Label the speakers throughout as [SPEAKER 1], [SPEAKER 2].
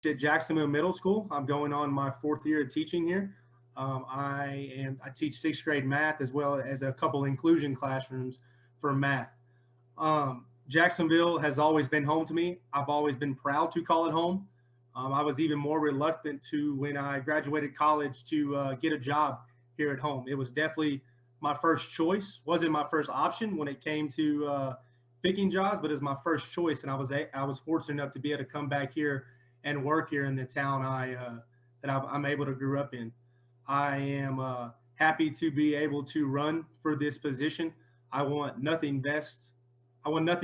[SPEAKER 1] at Jacksonville Middle School. I'm going on my 4th year of teaching here. I teach 6th grade math as well as a couple inclusion classrooms for math. Jacksonville has always been home to me. I've always been proud to call it home. I was even more reluctant to, when I graduated college, to get a job here at home. It was definitely my first choice. Wasn't my first option when it came to picking jobs, but it was my first choice, and I was fortunate enough to be able to come back here and work here in the town I'm able to grow up in. I am happy to be able to run for this position. I want nothing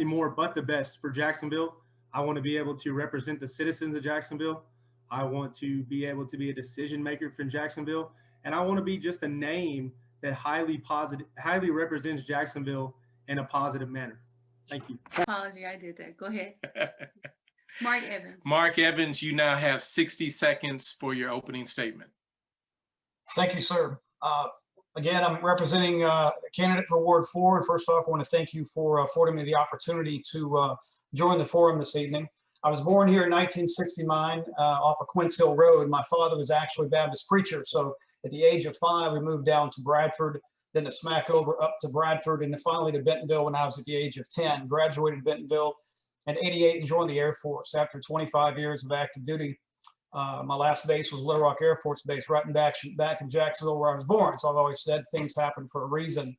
[SPEAKER 1] more but the best for Jacksonville. I want to be able to represent the citizens of Jacksonville. I want to be able to be a decision maker for Jacksonville. And I want to be just a name that highly represents Jacksonville in a positive manner. Thank you.
[SPEAKER 2] Apology, I did that. Go ahead. Mark Evans.
[SPEAKER 3] Mark Evans, you now have 60 seconds for your opening statement.
[SPEAKER 4] Thank you, sir. Again, I'm representing a candidate for Ward 4. And first off, I want to thank you for affording me the opportunity to join the forum this evening. I was born here in 1969 off of Quince Hill Road. My father was actually a Baptist preacher. So at the age of 5, we moved down to Bradford, then to Smackover, up to Bradford, and then finally to Bentonville when I was at the age of 10. Graduated Bentonville in '88 and joined the Air Force. After 25 years of active duty, my last base was Little Rock Air Force Base, right back in Jacksonville where I was born. So I've always said things happen for a reason.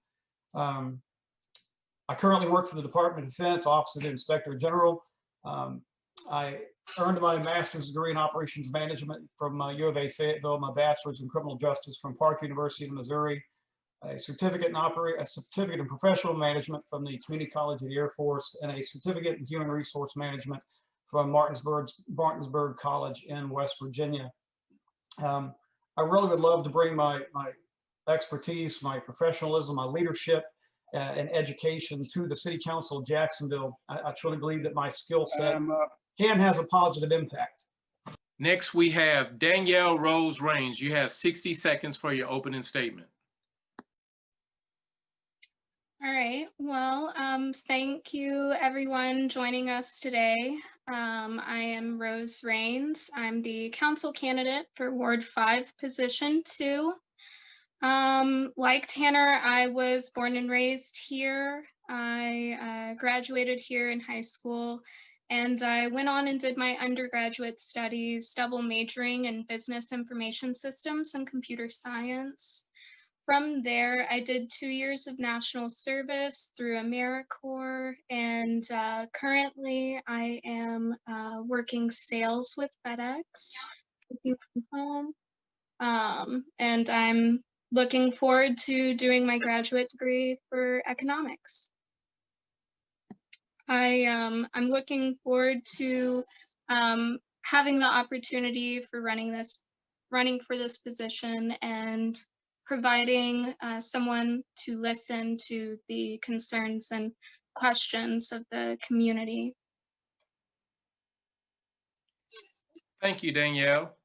[SPEAKER 4] I currently work for the Department of Defense, Office of the Inspector General. I earned my master's degree in operations management from U of A Fayetteville, my bachelor's in criminal justice from Park University of Missouri, a certificate in professional management from the Community College of the Air Force, and a certificate in human resource management from Martinsburg College in West Virginia. I really would love to bring my expertise, my professionalism, my leadership, and education to the City Council of Jacksonville. I truly believe that my skill set has a positive impact.
[SPEAKER 3] Next, we have Danielle Rose Raines. You have 60 seconds for your opening statement.
[SPEAKER 5] All right, well, thank you everyone joining us today. I am Rose Raines. I'm the council candidate for Ward 5, Position 2. Like Tanner, I was born and raised here. I graduated here in high school, and I went on and did my undergraduate studies, double majoring in business information systems and computer science. From there, I did 2 years of national service through AmeriCorps, and currently I am working sales with FedEx, working from home, and I'm looking forward to doing my graduate degree for economics. I'm looking forward to having the opportunity for running for this position and providing someone to listen to the concerns and questions of the community.
[SPEAKER 3] Thank you, Danielle.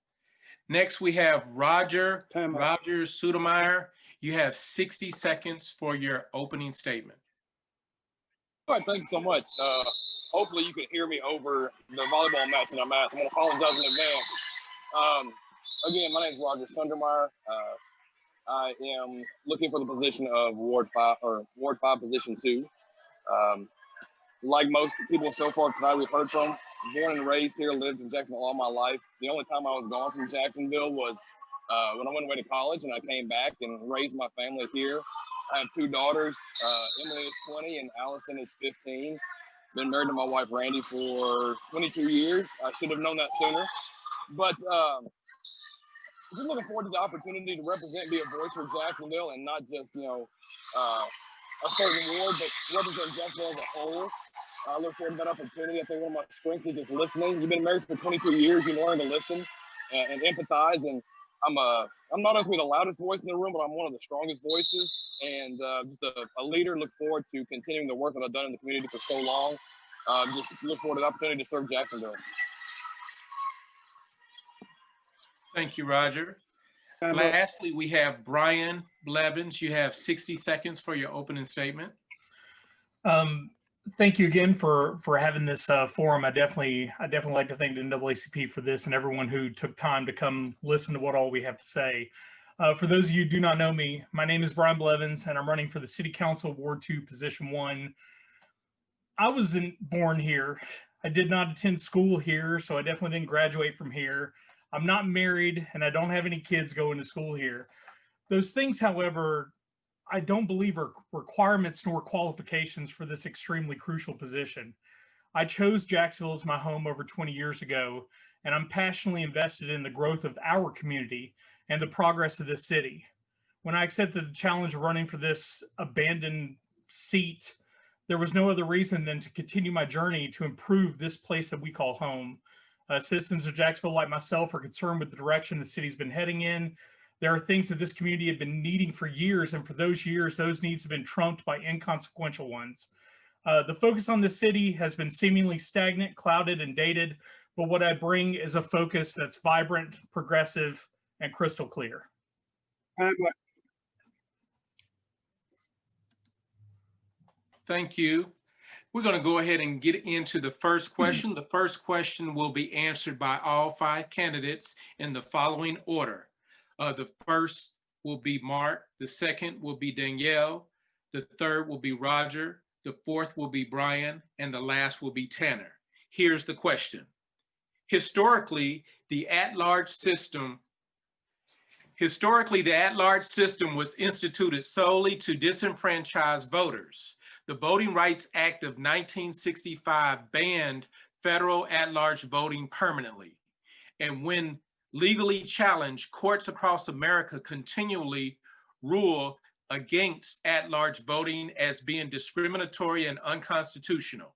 [SPEAKER 3] Next, we have Roger Sudemeyer. You have 60 seconds for your opening statement.
[SPEAKER 6] All right, thank you so much. Hopefully you can hear me over the volleyball match that I'm at. So I'm gonna apologize in advance. Again, my name is Roger Sundermeyer. I am looking for the position of Ward 5 Position 2. Like most people so far tonight we've heard from, born and raised here, lived in Jacksonville all my life. The only time I was gone from Jacksonville was when I went away to college, and I came back and raised my family here. I have 2 daughters. Emily is 20 and Allison is 15. Been married to my wife Randy for 22 years. I should have known that sooner. But just looking forward to the opportunity to represent, be a voice for Jacksonville, and not just, a certain ward, but represent Jacksonville as a whole. I look forward to that opportunity. I think one of my strengths is just listening. You've been married for 22 years. You learn to listen and empathize. And I'm not necessarily the loudest voice in the room, but I'm one of the strongest voices. And just a leader. Look forward to continuing the work that I've done in the community for so long. Just look forward to the opportunity to serve Jacksonville.
[SPEAKER 3] Thank you, Roger. Lastly, we have Brian Blevins. You have 60 seconds for your opening statement.
[SPEAKER 7] Thank you again for having this forum. I definitely like to thank the NAACP for this and everyone who took time to come listen to what all we have to say. For those of you who do not know me, my name is Brian Blevins, and I'm running for the City Council Ward 2, Position 1. I wasn't born here. I did not attend school here, so I definitely didn't graduate from here. I'm not married, and I don't have any kids going to school here. Those things, however, I don't believe are requirements nor qualifications for this extremely crucial position. I chose Jacksonville as my home over 20 years ago, and I'm passionately invested in the growth of our community and the progress of this city. When I accepted the challenge of running for this abandoned seat, there was no other reason than to continue my journey to improve this place that we call home. Citizens of Jacksonville, like myself, are concerned with the direction the city's been heading in. There are things that this community had been needing for years, and for those years, those needs have been trumped by inconsequential ones. The focus on the city has been seemingly stagnant, clouded, and dated, but what I bring is a focus that's vibrant, progressive, and crystal clear.
[SPEAKER 3] Thank you. We're going to go ahead and get into the first question. The first question will be answered by all 5 candidates in the following order. The first will be Mark, the second will be Danielle, the third will be Roger, the fourth will be Brian, and the last will be Tanner. Here's the question. Historically, the at-large system was instituted solely to disenfranchise voters. The Voting Rights Act of 1965 banned federal at-large voting permanently. And when legally challenged, courts across America continually rule against at-large voting as being discriminatory and unconstitutional.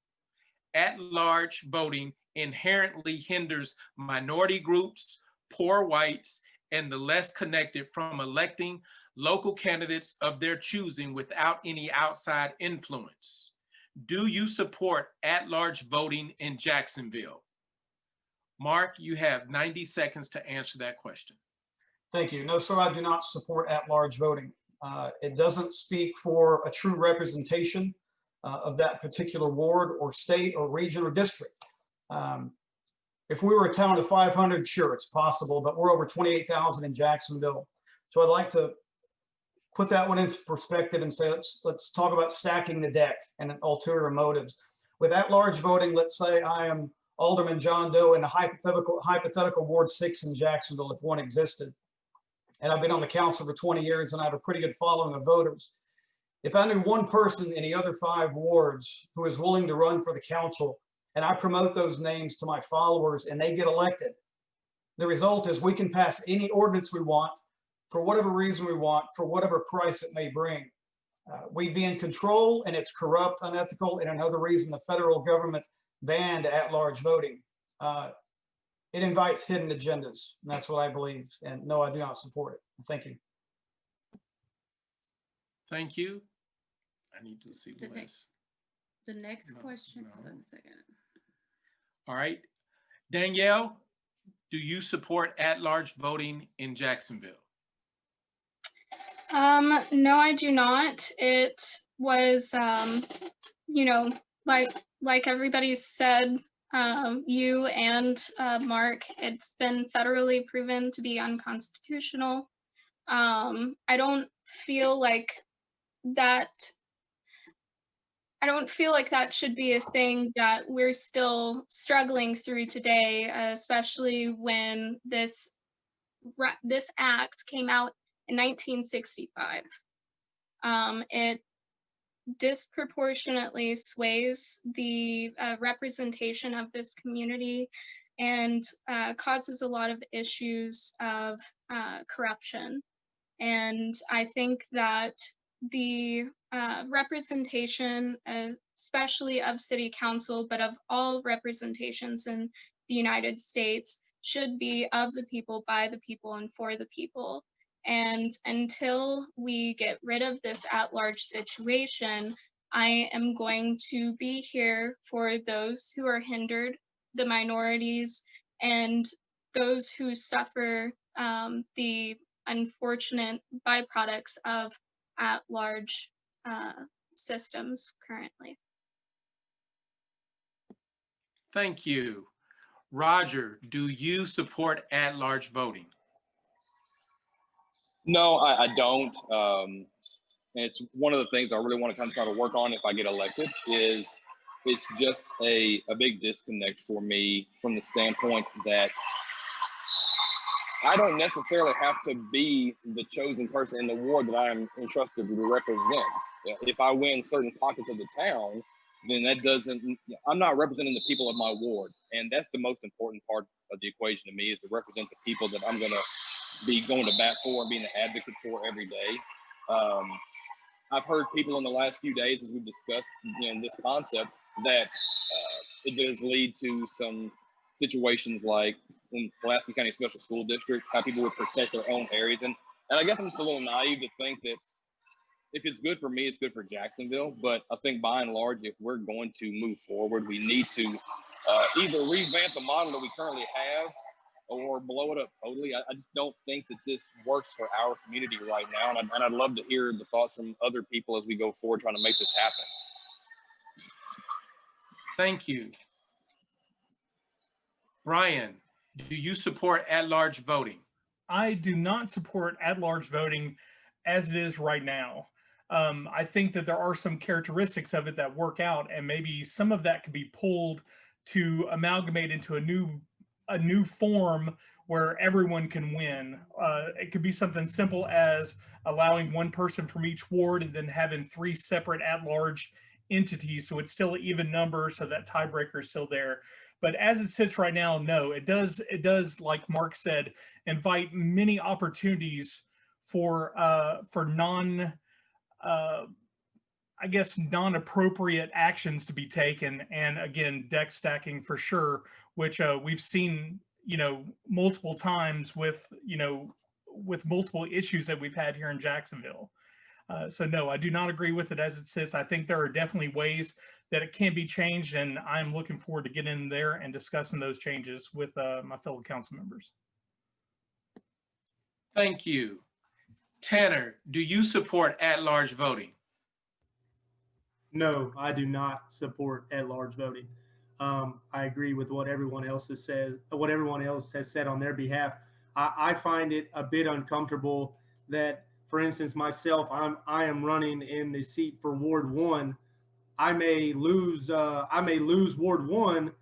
[SPEAKER 3] At-large voting inherently hinders minority groups, poor whites, and the less connected from electing local candidates of their choosing without any outside influence. Do you support at-large voting in Jacksonville? Mark, you have 90 seconds to answer that question.
[SPEAKER 4] Thank you. No, sir, I do not support at-large voting. It doesn't speak for a true representation of that particular ward or state or region or district. If we were a town of 500, sure, it's possible, but we're over 28,000 in Jacksonville. So I'd like to put that one into perspective and say, let's talk about stacking the deck and ulterior motives. With at-large voting, let's say I am Alderman John Doe in a hypothetical Ward 6 in Jacksonville, if one existed. And I've been on the council for 20 years and I have a pretty good following of voters. If I knew one person in the other 5 wards who is willing to run for the council, and I promote those names to my followers and they get elected, the result is we can pass any ordinance we want for whatever reason we want, for whatever price it may bring. We'd be in control, and it's corrupt, unethical, and another reason the federal government banned at-large voting. It invites hidden agendas, and that's what I believe. And no, I do not support it. Thank you.
[SPEAKER 3] Thank you. I need to see the list.
[SPEAKER 2] The next question. Hold on a second.
[SPEAKER 3] All right. Danielle, do you support at-large voting in Jacksonville?
[SPEAKER 5] No, I do not. It was, you know, like everybody said, you and Mark, it's been federally proven to be unconstitutional. I don't feel like that should be a thing that we're still struggling through today, especially when this act came out in 1965. It disproportionately sways the representation of this community and causes a lot of issues of corruption. And I think that the representation, especially of city council, but of all representations in the United States, should be of the people, by the people, and for the people. And until we get rid of this at-large situation, I am going to be here for those who are hindered, the minorities, and those who suffer the unfortunate byproducts of at-large systems currently.
[SPEAKER 3] Thank you. Roger, do you support at-large voting?
[SPEAKER 6] No, I don't. And it's one of the things I really want to kind of try to work on if I get elected. Is it's just a big disconnect for me from the standpoint that I don't necessarily have to be the chosen person in the ward that I am entrusted to represent. If I win certain pockets of the town, then that doesn't, I'm not representing the people of my ward. And that's the most important part of the equation to me, is to represent the people that I'm gonna be going to bat for and being an advocate for every day. I've heard people in the last few days, as we've discussed, this concept, that it does lead to some situations like in Pulaski County Special School District, how people would protect their own areas. And I guess I'm just a little naive to think that if it's good for me, it's good for Jacksonville. But I think by and large, if we're going to move forward, we need to either revamp the model that we currently have or blow it up totally. I just don't think that this works for our community right now. And I'd love to hear the thoughts from other people as we go forward trying to make this happen.
[SPEAKER 3] Thank you. Brian, do you support at-large voting?
[SPEAKER 7] I do not support at-large voting as it is right now. I think that there are some characteristics of it that work out, and maybe some of that could be pulled to amalgamate into a new form where everyone can win. It could be something simple as allowing one person from each ward and then having 3 separate at-large entities, so it's still an even number, so that tiebreaker is still there. But as it sits right now, no, it does, like Mark said, invite many opportunities for I guess non-appropriate actions to be taken, and again, deck stacking for sure, which we've seen, multiple times with multiple issues that we've had here in Jacksonville. So no, I do not agree with it as it sits. I think there are definitely ways that it can be changed, and I'm looking forward to getting in there and discussing those changes with my fellow council members.
[SPEAKER 3] Thank you. Tanner, do you support at-large voting?
[SPEAKER 1] No, I do not support at-large voting. I agree with what everyone else has said. What everyone else has said on their behalf. I find it a bit uncomfortable that, for instance, myself, I am running in the seat for Ward 1. I may lose Ward 1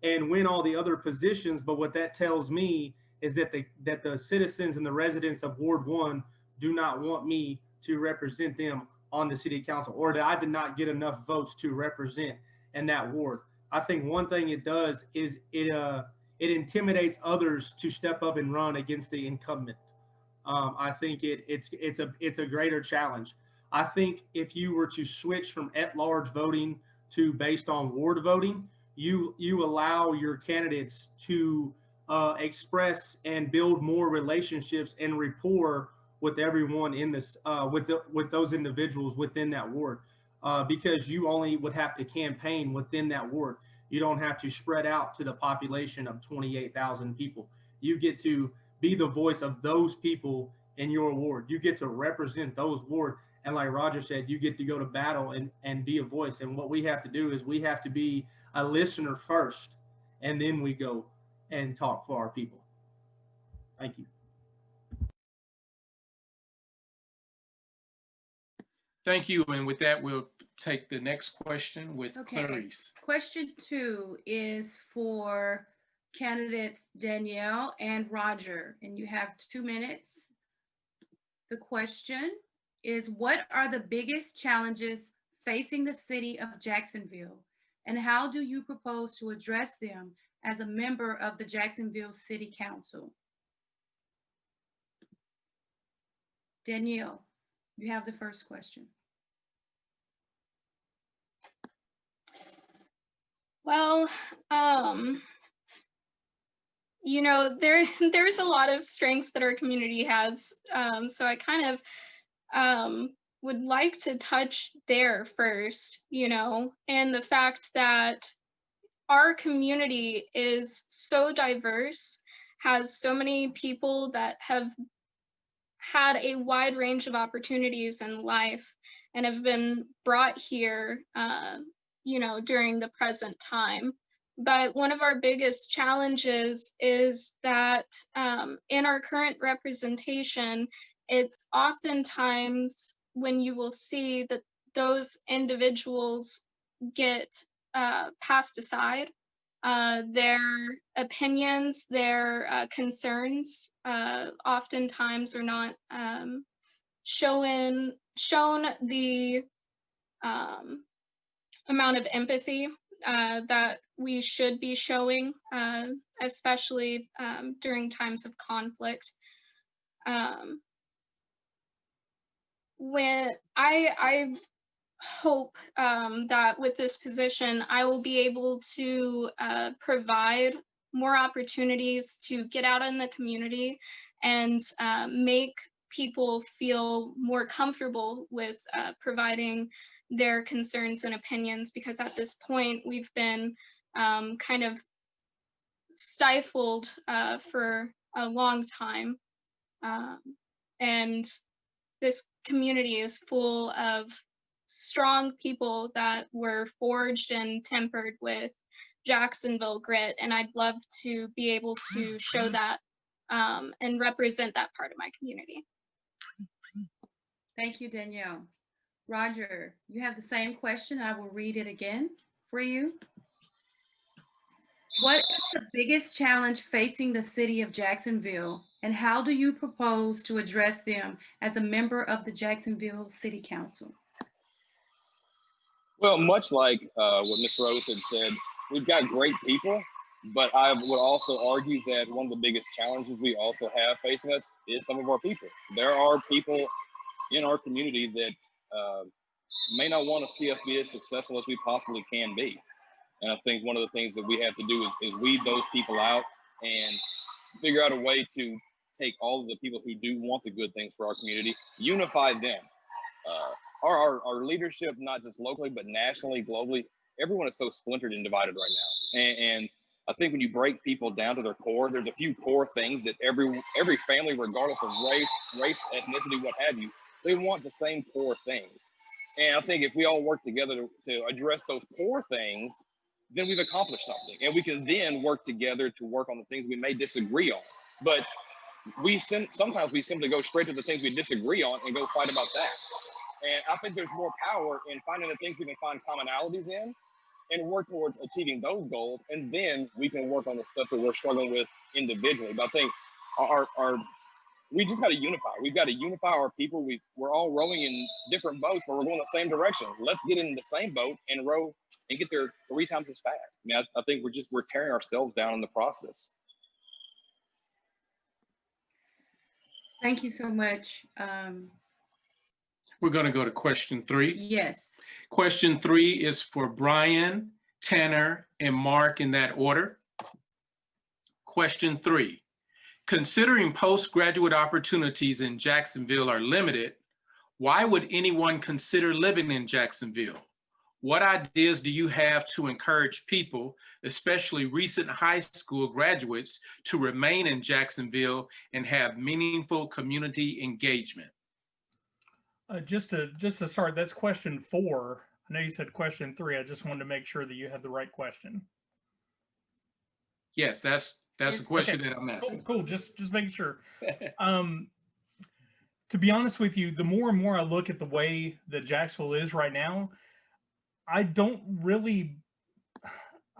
[SPEAKER 1] and win all the other positions, but what that tells me is that the citizens and the residents of Ward 1 do not want me to represent them on the city council, or that I did not get enough votes to represent in that ward. I think one thing it does is it intimidates others to step up and run against the incumbent. I think it's a greater challenge. I think if you were to switch from at-large voting to based on ward voting, you allow your candidates to express and build more relationships and rapport with everyone in this, with those individuals within that ward, because you only would have to campaign within that ward. You don't have to spread out to the population of 28,000 people. You get to be the voice of those people in your ward. You get to represent those wards. And like Roger said, you get to go to battle and be a voice. And what we have to do is we have to be a listener first, and then we go and talk for our people. Thank you.
[SPEAKER 3] Thank you. And with that, we'll take the next question with
[SPEAKER 2] Okay.
[SPEAKER 3] Clarice.
[SPEAKER 2] Question 2 is for candidates Danielle and Roger, and you have 2 minutes. The question is, what are the biggest challenges facing the city of Jacksonville, and how do you propose to address them as a member of the Jacksonville City Council? Danielle, you have the first question.
[SPEAKER 5] Well, there's a lot of strengths that our community has. So I kind of would like to touch there first, and the fact that our community is so diverse, has so many people that have had a wide range of opportunities in life and have been brought here, during the present time. But one of our biggest challenges is that in our current representation, it's oftentimes when you will see that those individuals get passed aside. Their opinions, their concerns oftentimes are not shown the amount of empathy that we should be showing, especially during times of conflict. When I hope that with this position, I will be able to provide more opportunities to get out in the community and make people feel more comfortable with providing their concerns and opinions, because at this point we've been kind of stifled for a long time. And this community is full of strong people that were forged and tempered with Jacksonville grit. And I'd love to be able to show that and represent that part of my community.
[SPEAKER 2] Thank you, Danielle. Roger, you have the same question. I will read it again for you. What is the biggest challenge facing the city of Jacksonville, and how do you propose to address them as a member of the Jacksonville City Council?
[SPEAKER 6] Well, much like what Ms. Rose had said, we've got great people, but I would also argue that one of the biggest challenges we also have facing us is some of our people. There are people in our community that may not want to see us be as successful as we possibly can be. And I think one of the things that we have to do is weed those people out and figure out a way to take all of the people who do want the good things for our community, unify them. Our leadership, not just locally, but nationally, globally, everyone is so splintered and divided right now. And I think when you break people down to their core, there's a few core things that every family, regardless of race, ethnicity, what have you, they want the same core things. And I think if we all work together to address those core things, then we've accomplished something. And we can then work together to work on the things we may disagree on. But sometimes we simply go straight to the things we disagree on and go fight about that. And I think there's more power in finding the things we can find commonalities in and work towards achieving those goals. And then we can work on the stuff that we're struggling with individually. But I think we just got to unify. We've got to unify our people. We're all rowing in different boats, but we're going the same direction. Let's get in the same boat and row and get there 3 times as fast. I mean, I think we're tearing ourselves down in the process.
[SPEAKER 2] Thank you so much.
[SPEAKER 3] We're going to go to question 3.
[SPEAKER 2] Yes.
[SPEAKER 3] Question 3 is for Brian, Tanner, and Mark in that order. Question 3. Considering postgraduate opportunities in Jacksonville are limited, why would anyone consider living in Jacksonville? What ideas do you have to encourage people, especially recent high school graduates, to remain in Jacksonville and have meaningful community engagement?
[SPEAKER 7] Just to start, that's question 4. I know you said question 3. I just wanted to make sure that you had the right question.
[SPEAKER 3] Yes, that's the question
[SPEAKER 7] okay.
[SPEAKER 3] that I'm asking.
[SPEAKER 7] Cool. Just making sure. To be honest with you, the more and more I look at the way that Jacksonville is right now, I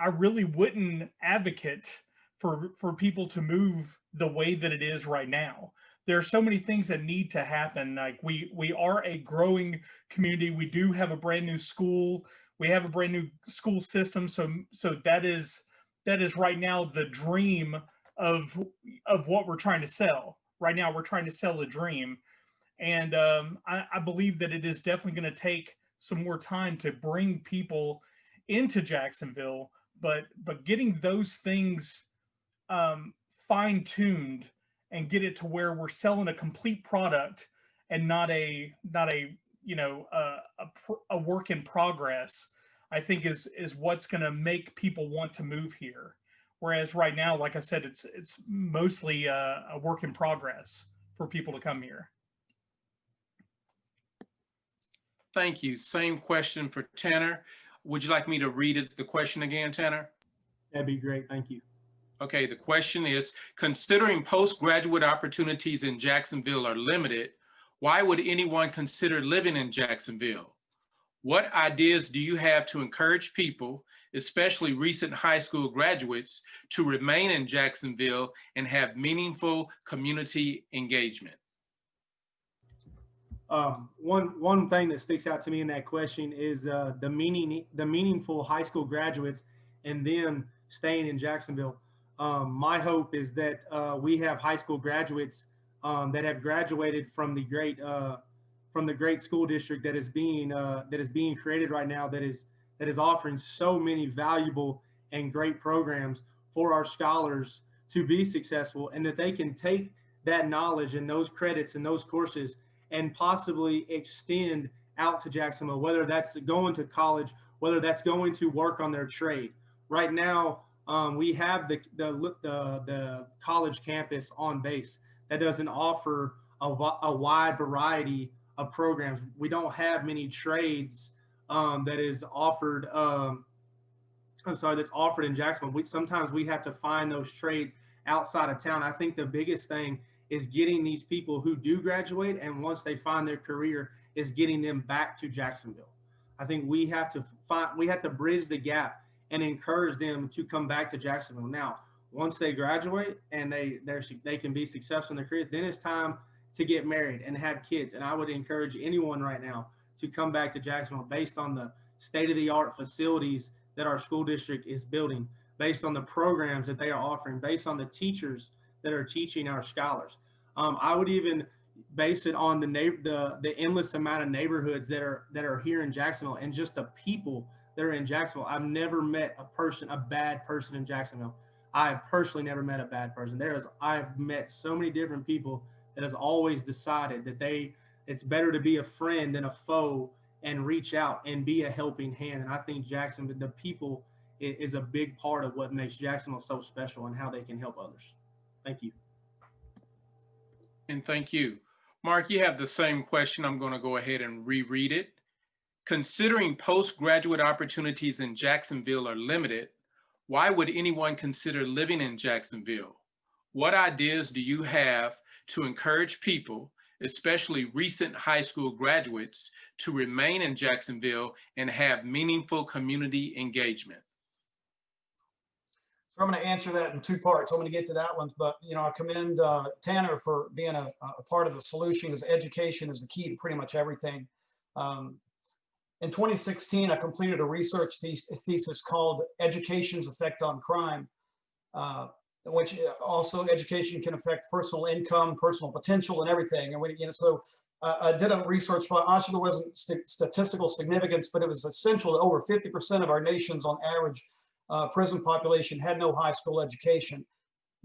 [SPEAKER 7] really wouldn't advocate for people to move the way that it is right now. There are so many things that need to happen. Like we are a growing community. We do have a brand new school. We have a brand new school system. So that is right now the dream of what we're trying to sell. Right now, we're trying to sell a dream. And I believe that it is definitely going to take some more time to bring people into Jacksonville, but getting those things fine-tuned and get it to where we're selling a complete product and not a work in progress, I think is what's going to make people want to move here. Whereas right now, like I said, it's mostly a work in progress for people to come here.
[SPEAKER 3] Thank you. Same question for Tanner. Would you like me to read the question again, Tanner?
[SPEAKER 1] That'd be great. Thank you.
[SPEAKER 3] Okay, the question is, considering postgraduate opportunities in Jacksonville are limited, why would anyone consider living in Jacksonville? What ideas do you have to encourage people, especially recent high school graduates, to remain in Jacksonville and have meaningful community engagement?
[SPEAKER 1] One thing that sticks out to me in that question is the meaningful high school graduates and then staying in Jacksonville. My hope is that we have high school graduates that have graduated from the great school district that is being created right now, that is offering so many valuable and great programs for our scholars to be successful, and that they can take that knowledge and those credits and those courses and possibly extend out to Jacksonville, whether that's going to college, whether that's going to work on their trade. Right now, we have the college campus on base that doesn't offer a wide variety of programs. We don't have many trades that is offered. That's offered in Jacksonville. Sometimes we have to find those trades outside of town. I think the biggest thing is getting these people who do graduate, and once they find their career, is getting them back to Jacksonville. I think we have to bridge the gap and encourage them to come back to Jacksonville. Now, once they graduate and they can be successful in their career, then it's time to get married and have kids. And I would encourage anyone right now to come back to Jacksonville based on the state-of-the-art facilities that our school district is building, based on the programs that they are offering, based on the teachers that are teaching our scholars. I would even base it on the endless amount of neighborhoods that are here in Jacksonville, and just the people that are in Jacksonville. I've never met a bad person in Jacksonville. I have personally never met a bad person. I've met so many different people that has always decided that it's better to be a friend than a foe, and reach out and be a helping hand. And I think Jacksonville, the people, is a big part of what makes Jacksonville so special and how they can help others. Thank you.
[SPEAKER 3] And thank you. Mark, you have the same question. I'm going to go ahead and reread it. Considering postgraduate opportunities in Jacksonville are limited, why would anyone consider living in Jacksonville? What ideas do you have to encourage people, especially recent high school graduates, to remain in Jacksonville and have meaningful community engagement?
[SPEAKER 4] So I'm going to answer that in two parts. I'm going to get to that one, but I commend Tanner for being a part of the solution, because education is the key to pretty much everything. In 2016, I completed a research thesis called "Education's Effect on Crime," which also education can affect personal income, personal potential, and everything. And so I did a research. Actually, there wasn't statistical significance, but it was essential that over 50% of our nation's on average prison population had no high school education.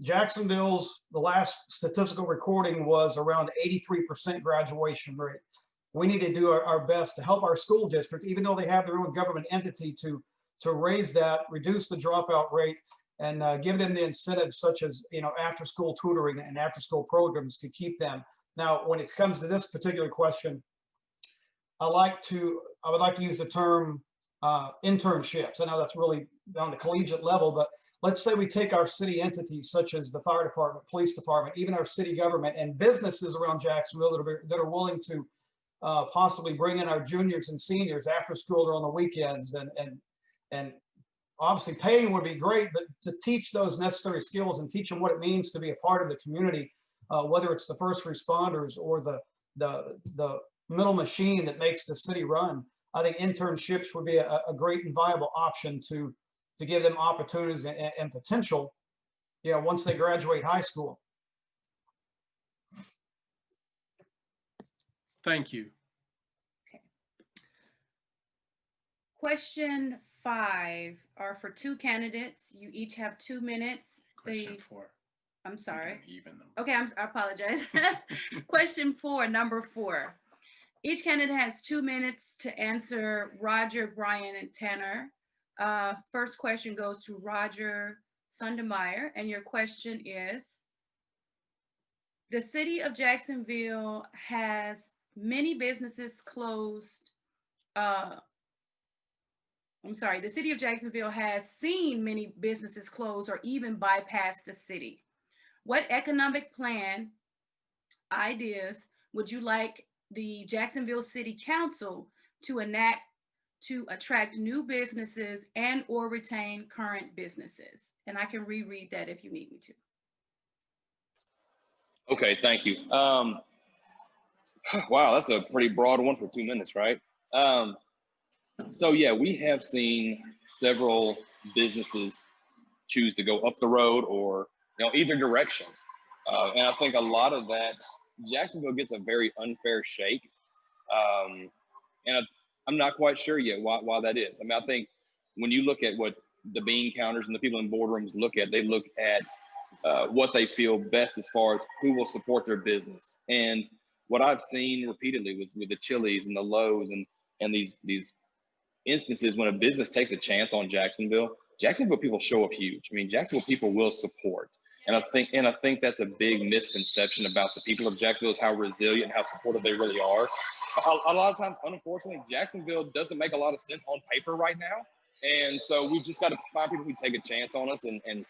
[SPEAKER 4] Jacksonville's, the last statistical recording was around 83% graduation rate. We need to do our best to help our school district, even though they have their own government entity, to raise that, reduce the dropout rate, and give them the incentives such as after school tutoring and after school programs to keep them. Now, when it comes to this particular question, I would like to use the term internships. I know that's really on the collegiate level, but let's say we take our city entities such as the fire department, police department, even our city government, and businesses around Jacksonville that are willing to possibly bring in our juniors and seniors after school or on the weekends, and obviously paying would be great, but to teach those necessary skills and teach them what it means to be a part of the community, whether it's the first responders or the middle machine that makes the city run. I think internships would be a great and viable option to give them opportunities and potential, once they graduate high school.
[SPEAKER 3] Thank you.
[SPEAKER 2] Okay. Question 5 are for 2 candidates. You each have 2 minutes.
[SPEAKER 3] Question 4.
[SPEAKER 2] I'm sorry.
[SPEAKER 3] Even them.
[SPEAKER 2] Okay, I apologize. Question 4, number 4. Each candidate has 2 minutes to answer Roger, Brian, and Tanner. First question goes to Roger Sundermeyer, and your question is, the city of Jacksonville has many businesses closed. the city of Jacksonville has seen many businesses close or even bypass the city. What economic plan ideas would you like the Jacksonville City Council to enact to attract new businesses and or retain current businesses? And I can reread that if you need me to.
[SPEAKER 6] Okay, thank you. Wow, that's a pretty broad one for 2 minutes, right? So yeah, we have seen several businesses choose to go up the road or either direction, and I think a lot of that Jacksonville gets a very unfair shake, and I'm not quite sure yet why that is. I mean, I think when you look at what the bean counters and the people in boardrooms look at, they look at what they feel best as far as who will support their business. And what I've seen repeatedly with the Chili's and the Lowe's and these instances when a business takes a chance on Jacksonville people show up huge. I mean, Jacksonville people will support. And I think that's a big misconception about the people of Jacksonville, is how resilient and how supportive they really are. A lot of times, unfortunately, Jacksonville doesn't make a lot of sense on paper right now. And so we've just got to find people who take a chance on us and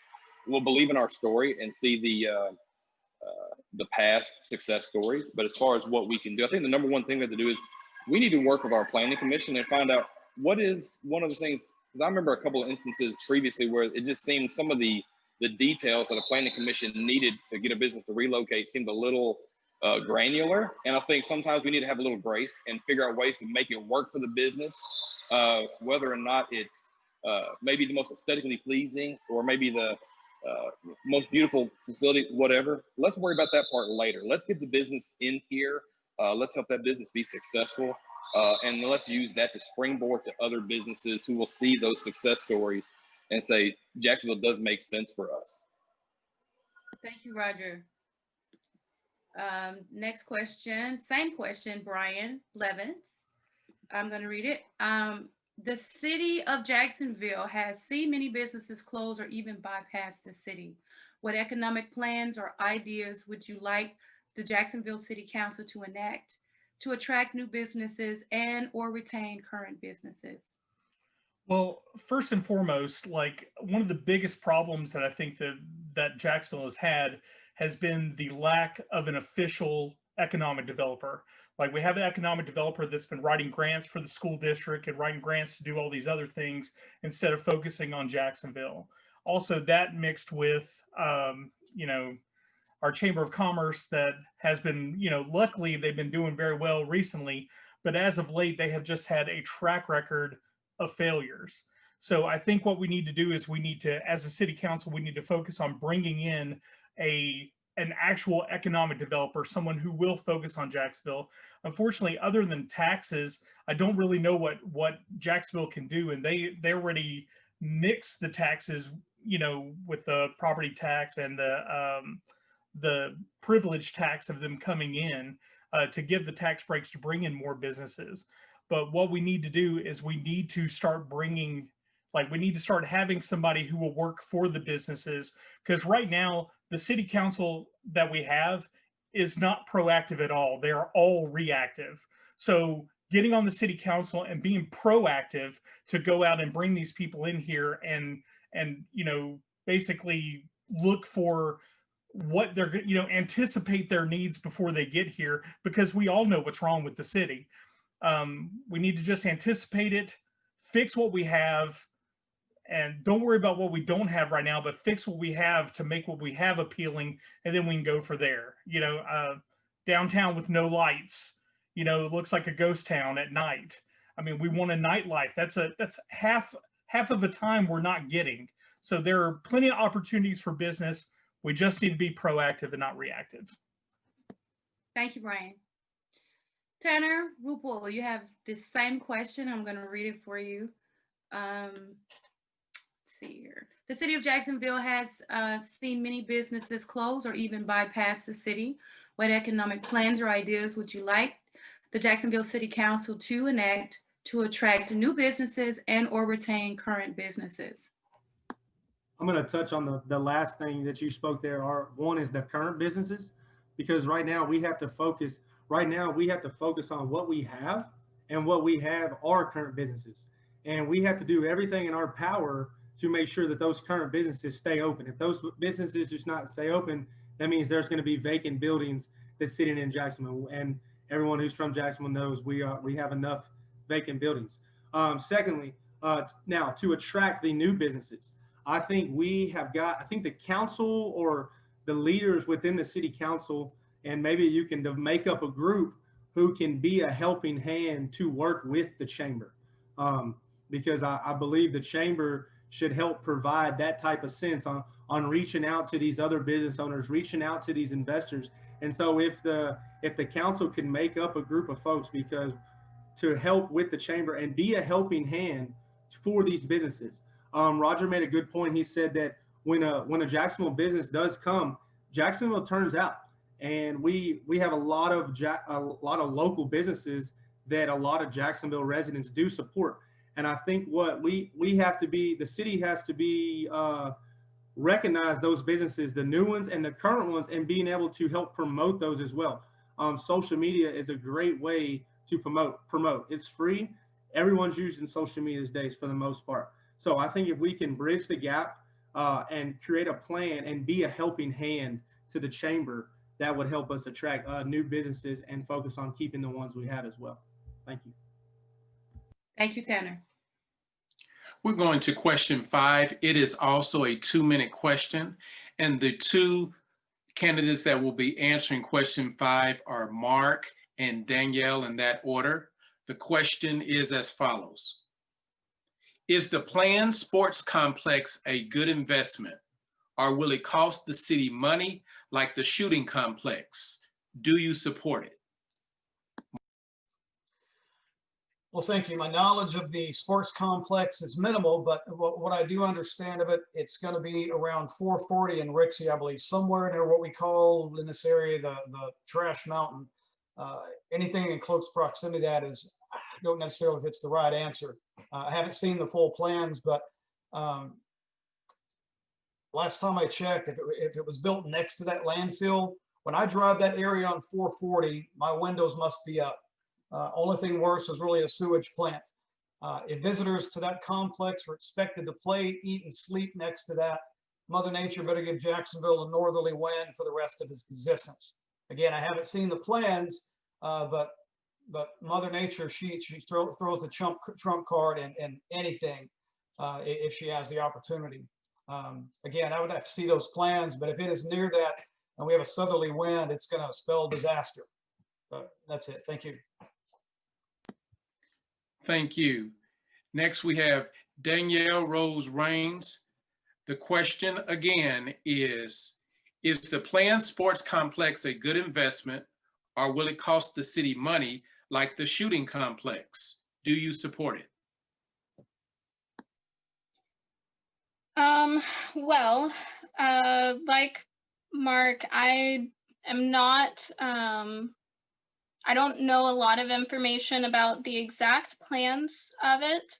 [SPEAKER 6] will believe in our story and see the past success stories. But as far as what we can do, I think the number one thing we have to do is we need to work with our planning commission and find out what is one of the things, because I remember a couple of instances previously where it just seemed some of the details that a planning commission needed to get a business to relocate seemed a little granular. And I think sometimes we need to have a little grace and figure out ways to make it work for the business, whether or not it's maybe the most aesthetically pleasing or maybe the most beautiful facility, whatever. Let's worry about that part later. Let's get the business in here. Let's help that business be successful. And let's use that to springboard to other businesses who will see those success stories and say, Jacksonville does make sense for us.
[SPEAKER 2] Thank you, Roger. Next question, same question, Brian Levins. I'm going to read it. The city of Jacksonville has seen many businesses close or even bypass the city. What economic plans or ideas would you like the Jacksonville City Council to enact to attract new businesses and or retain current businesses?
[SPEAKER 7] Well, first and foremost, like one of the biggest problems that I think that Jacksonville has had has been the lack of an official economic developer. Like we have an economic developer that's been writing grants for the school district and writing grants to do all these other things instead of focusing on Jacksonville. Also, that mixed with, our Chamber of Commerce that has been, luckily they've been doing very well recently, but as of late, they have just had a track record of failures. So I think what we need to do is we need to, as a city council, we need to focus on bringing in an actual economic developer, someone who will focus on Jacksonville. Unfortunately, other than taxes, I don't really know what Jacksonville can do. And they already mix the taxes, with the property tax and the privilege tax of them coming in to give the tax breaks to bring in more businesses. But what we need to do is we need to start we need to start having somebody who will work for the businesses, because right now the city council that we have is not proactive at all. They are all reactive. So getting on the city council and being proactive to go out and bring these people in here and basically look for what they're, anticipate their needs before they get here, because we all know what's wrong with the city. We need to just anticipate it, fix what we have, and don't worry about what we don't have right now, but fix what we have to make what we have appealing, and then we can go for there. Downtown with no lights, it looks like a ghost town at night. I mean, we want a nightlife. That's half of the time we're not getting. So there are plenty of opportunities for business. We just need to be proactive and not reactive.
[SPEAKER 2] Thank you, Brian. Tanner Rupel, you have the same question. I'm going to read it for you. Let's see here. The city of Jacksonville has seen many businesses close or even bypass the city. What economic plans or ideas would you like the Jacksonville City Council to enact to attract new businesses and or retain current businesses?
[SPEAKER 1] I'm going to touch on the last thing that you spoke there. One is the current businesses, because right now we have to focus on what we have, and what we have are current businesses. and we have to do everything in our power to make sure that those current businesses stay open. If those businesses do not stay open, that means there's going to be vacant buildings that's sitting in Jacksonville, and everyone who's from Jacksonville knows we have enough vacant buildings. Secondly, now to attract the new businesses, I think the council or the leaders within the city council, and maybe you can make up a group who can be a helping hand to work with the chamber. Because I believe the chamber should help provide that type of sense on reaching out to these other business owners, reaching out to these investors. And so if the council can make up a group of folks because to help with the chamber and be a helping hand for these businesses. Roger made a good point. He said that when a Jacksonville business does come, Jacksonville turns out, and we have a lot of local businesses that a lot of Jacksonville residents do support. And I think what we have to be, the city has to be recognize those businesses, the new ones and the current ones, and being able to help promote those as well. Social media is a great way to promote. It's free. Everyone's using social media these days for the most part. So I think if we can bridge the gap and create a plan and be a helping hand to the chamber, that would help us attract new businesses and focus on keeping the ones we have as well. Thank you.
[SPEAKER 2] Thank you, Tanner.
[SPEAKER 3] We're going to question 5. It is also a 2-minute question, and the 2 candidates that will be answering question 5 are Mark and Danielle in that order. The question is as follows. Is the planned sports complex a good investment, or will it cost the city money like the shooting complex? Do you support it?
[SPEAKER 4] Well, thank you. My knowledge of the sports complex is minimal, but what I do understand of it, it's going to be around 440 in Rixey, I believe, somewhere near what we call in this area the Trash Mountain. Anything in close proximity to that is, I don't necessarily if it's the right answer. I haven't seen the full plans, but last time I checked, if it was built next to that landfill, when I drive that area on 440, my windows must be up. Only thing worse is really a sewage plant. If visitors to that complex were expected to play, eat, and sleep next to that, Mother Nature better give Jacksonville a northerly wind for the rest of its existence. Again, I haven't seen the plans, but Mother Nature, she throws the trump card and anything if she has the opportunity. Again, I would have to see those plans, but if it is near that and we have a southerly wind, it's going to spell disaster. But that's it. Thank you.
[SPEAKER 3] Thank you. Next, we have Danielle Rose Rains. The question again is the planned sports complex a good investment, or will it cost the city money like the shooting complex? Do you support it?
[SPEAKER 5] Well, like Mark, I am not, I don't know a lot of information about the exact plans of it.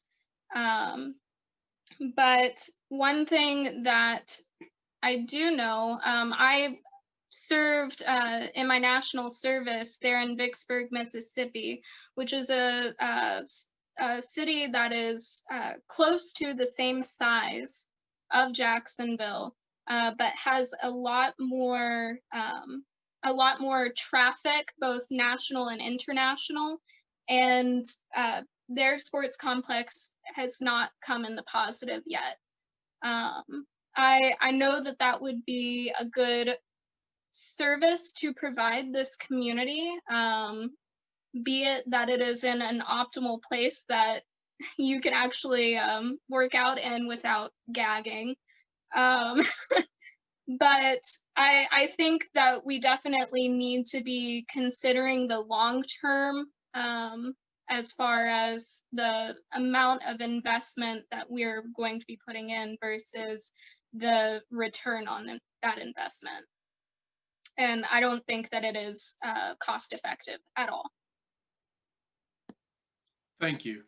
[SPEAKER 5] But one thing that I do know, I served in my national service there in Vicksburg, Mississippi, which is a city that is close to the same size of Jacksonville, but has a lot more traffic, both national and international, and their sports complex has not come in the positive yet. I know that would be a good service to provide this community, be it that it is in an optimal place that you can actually work out in without gagging. But I think that we definitely need to be considering the long term as far as the amount of investment that we're going to be putting in versus the return on that investment. And I don't think that it is cost effective at all.
[SPEAKER 3] Thank you.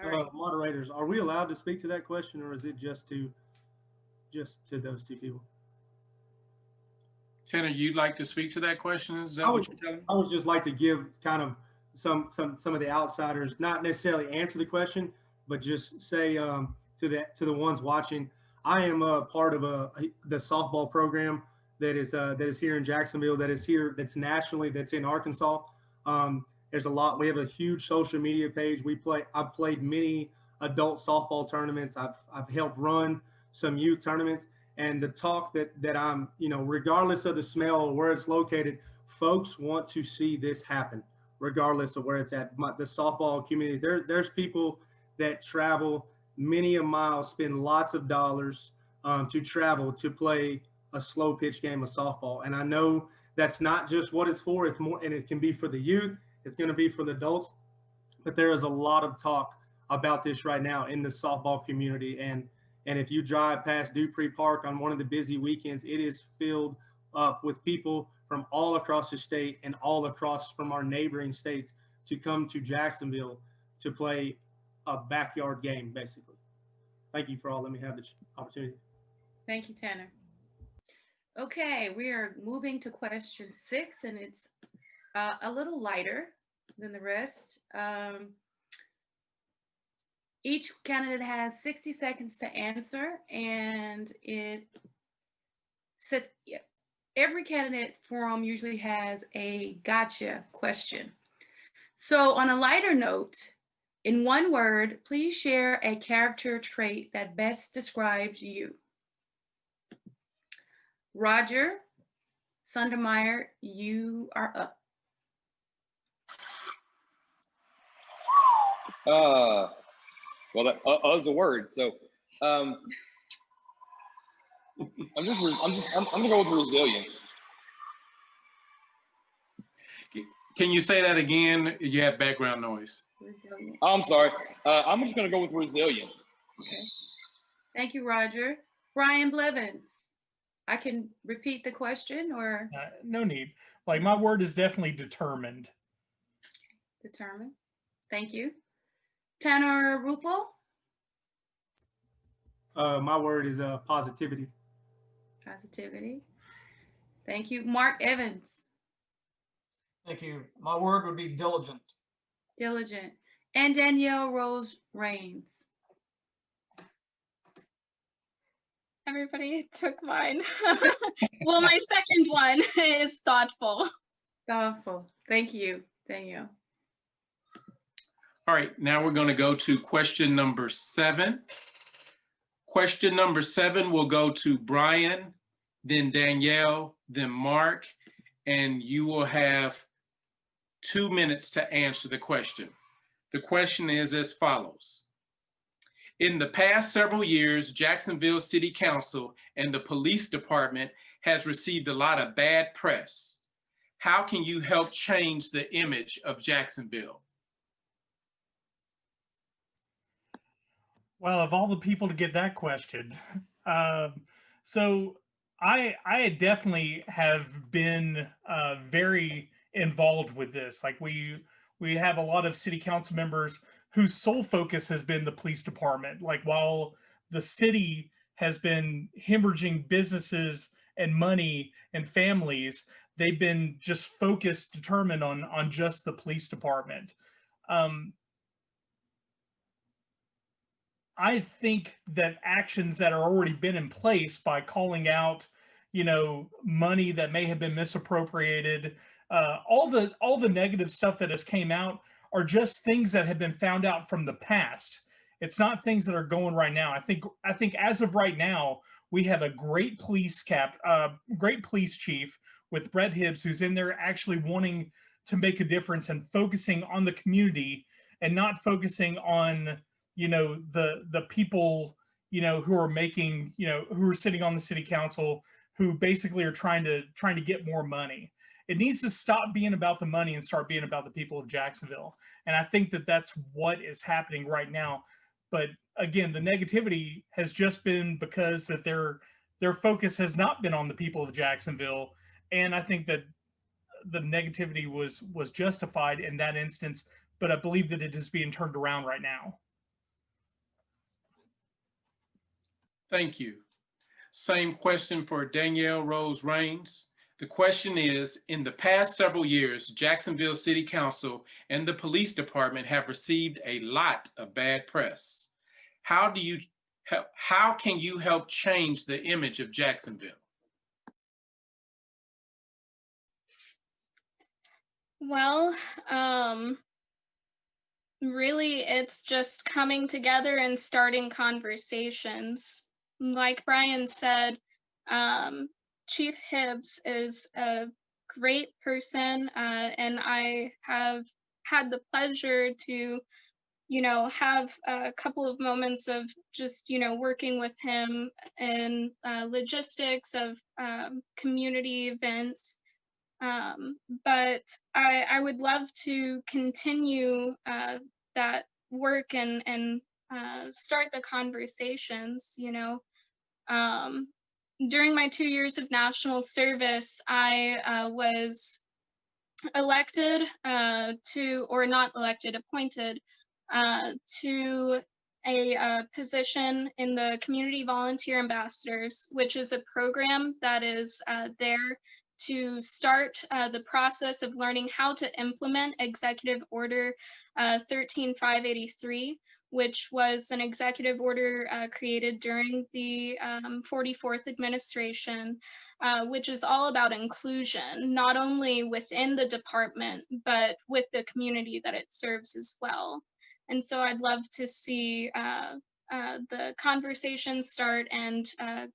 [SPEAKER 2] All right.
[SPEAKER 1] Moderators, are we allowed to speak to that question, or is it just to those 2 people?
[SPEAKER 3] Tanner, you'd like to speak to that question? Is that what you're telling me?
[SPEAKER 1] I would just like to give kind of some of the outsiders not necessarily answer the question, but just say to the ones watching, I am a part of the softball program that is here in Jacksonville, that's nationally, that's in Arkansas. There's a lot. We have a huge social media page. I've played many adult softball tournaments. I've helped run some youth tournaments, and the talk that I'm, regardless of the smell or where it's located, folks want to see this happen, regardless of where it's at. The softball community, there's people that travel many a mile, spend lots of dollars to travel to play a slow pitch game of softball. And I know that's not just what it's for. It's more, and it can be for the youth. It's going to be for the adults. But there is a lot of talk about this right now in the softball community. And if you drive past Dupree Park on one of the busy weekends, it is filled up with people from all across the state and all across from our neighboring states to come to Jacksonville to play a backyard game, basically. Thank you for all. Let me have the opportunity.
[SPEAKER 2] Thank you, Tanner. Okay, we are moving to question 6, and it's a little lighter than the rest. Each candidate has 60 seconds to answer, and every candidate forum usually has a gotcha question. So on a lighter note, in one word, please share a character trait that best describes you. Roger Sundermeyer, you are up.
[SPEAKER 6] Well, that is the word. So, I'm gonna go with resilient.
[SPEAKER 3] Can you say that again? You have background noise.
[SPEAKER 2] Resilient.
[SPEAKER 6] I'm sorry. I'm just gonna go with resilient.
[SPEAKER 2] Okay. Thank you, Roger. Brian Blevins. I can repeat the question, or?
[SPEAKER 7] No need. Like, my word is definitely determined.
[SPEAKER 2] Determined. Thank you. Tanner Rupel.
[SPEAKER 1] My word is positivity.
[SPEAKER 2] Positivity. Thank you. Mark Evans.
[SPEAKER 4] Thank you. My word would be diligent.
[SPEAKER 2] Diligent. And Danielle Rose Rains.
[SPEAKER 5] Everybody took mine. Well, my second one is thoughtful.
[SPEAKER 2] Thoughtful. Thank you, Danielle.
[SPEAKER 3] All right, now we're going to go to question number 7. Question number 7 will go to Brian, then Danielle, then Mark, and you will have 2 minutes to answer the question. The question is as follows. In the past several years, Jacksonville City Council and the police department has received a lot of bad press. How can you help change the image of Jacksonville?
[SPEAKER 7] Well, of all the people to get that question, so I definitely have been very involved with this. Like, we have a lot of city council members whose sole focus has been the police department. Like, while the city has been hemorrhaging businesses and money and families, they've been just focused, determined on just the police department. I think that actions that are already been in place by calling out, money that may have been misappropriated, all the negative stuff that has came out are just things that have been found out from the past. It's not things that are going right now. I think as of right now, we have a great police chief with Brett Hibbs, who's in there actually wanting to make a difference and focusing on the community and not focusing on, the people, who are making, who are sitting on the city council, who basically are trying to get more money. It needs to stop being about the money and start being about the people of Jacksonville. And I think that that's what is happening right now. But again, the negativity has just been because that their focus has not been on the people of Jacksonville. And I think that the negativity was justified in that instance, but I believe that it is being turned around right now.
[SPEAKER 3] Thank you. Same question for Danielle Rose Rains. The question is, in the past several years, Jacksonville City Council and the police department have received a lot of bad press. How can you help change the image of Jacksonville?
[SPEAKER 5] Well, really, it's just coming together and starting conversations. Like Brian said, Chief Hibbs is a great person, and I have had the pleasure to, have a couple of moments of just, working with him in logistics of community events. But I would love to continue that work and start the conversations, During my 2 years of national service, I was elected appointed to a position in the Community Volunteer Ambassadors, which is a program that is there to start the process of learning how to implement Executive Order 13583, which was an executive order created during the 44th administration, which is all about inclusion, not only within the department, but with the community that it serves as well. And so I'd love to see the conversation start and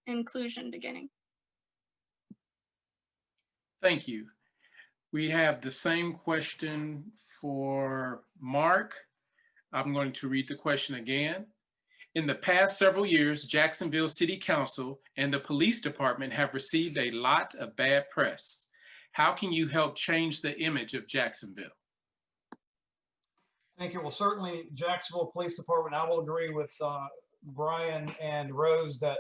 [SPEAKER 5] inclusion beginning.
[SPEAKER 3] Thank you. We have the same question for Mark. I'm going to read the question again. In the past several years, Jacksonville City Council and the police department have received a lot of bad press. How can you help change the image of Jacksonville?
[SPEAKER 4] Thank you. Well, certainly Jacksonville Police Department, I will agree with Brian and Rose that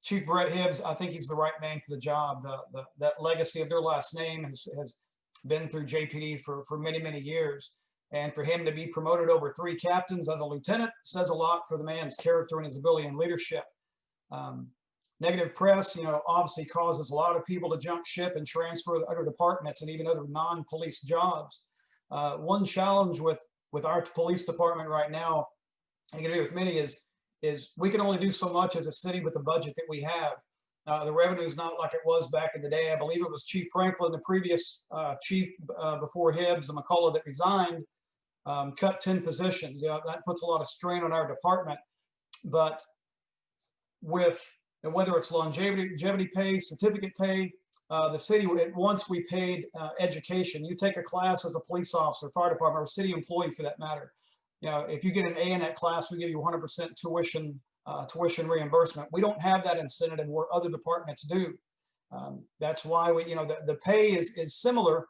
[SPEAKER 4] Chief Brett Hibbs, I think he's the right man for the job. That legacy of their last name has been through JPD for many, many years. And for him to be promoted over 3 captains as a lieutenant says a lot for the man's character and his ability and leadership. Negative press, obviously causes a lot of people to jump ship and transfer to other departments and even other non-police jobs. One challenge with our police department right now, I can agree with many, is we can only do so much as a city with the budget that we have. The revenue is not like it was back in the day. I believe it was Chief Franklin, the previous chief before Hibbs and McCullough that resigned, cut 10 positions. That puts a lot of strain on our department. But with whether it's longevity pay, certificate pay, the city, once we paid education. You take a class as a police officer, fire department, or city employee for that matter. If you get an A in that class, we give you 100% tuition reimbursement. We don't have that incentive where other departments do. That's why the pay is similar.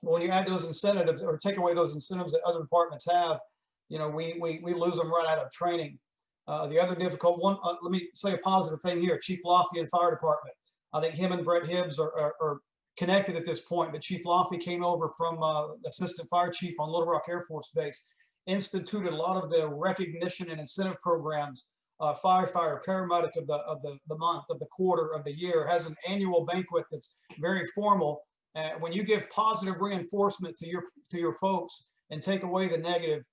[SPEAKER 4] But when you add those incentives or take away those incentives that other departments have, we lose them right out of training. The other difficult one, let me say a positive thing here, Chief Lafayette Fire Department. I think him and Brett Hibbs are connected at this point, but Chief Lafayette came over from Assistant Fire Chief on Little Rock Air Force Base, instituted a lot of the recognition and incentive programs, firefighter, paramedic of the month, of the quarter, of the year, has an annual banquet that's very formal. When you give positive reinforcement to your folks and take away the negative,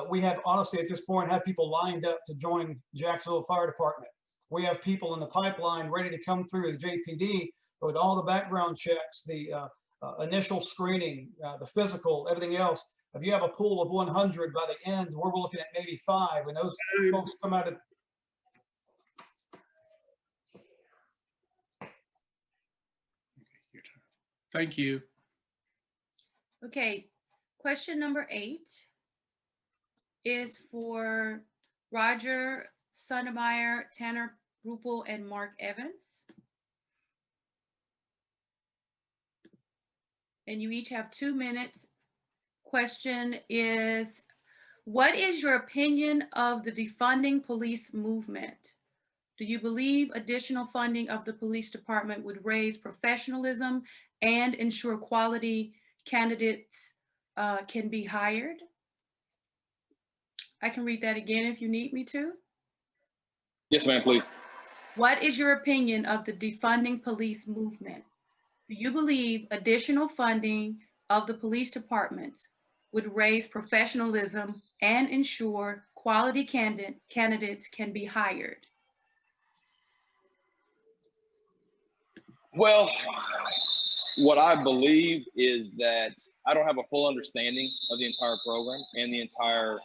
[SPEAKER 4] we have honestly at this point have people lined up to join Jacksonville Fire Department. We have people in the pipeline ready to come through the JPD with all the background checks, the initial screening, the physical, everything else. If you have a pool of 100 by the end, we're looking at maybe 5, and those folks come out of.
[SPEAKER 3] Thank you.
[SPEAKER 2] Okay, question number 8 is for Roger Sundermeyer, Tanner Rupel, and Mark Evans. And you each have 2 minutes. Question is, what is your opinion of the defunding police movement? Do you believe additional funding of the police department would raise professionalism and ensure quality candidates can be hired? I can read that again if you need me to.
[SPEAKER 6] Yes, ma'am, please.
[SPEAKER 2] What is your opinion of the defunding police movement? do you believe additional funding of the police departments would raise professionalism and ensure quality candidates can be hired?
[SPEAKER 6] Well, what I believe is that I don't have a full understanding of the entire program and the entire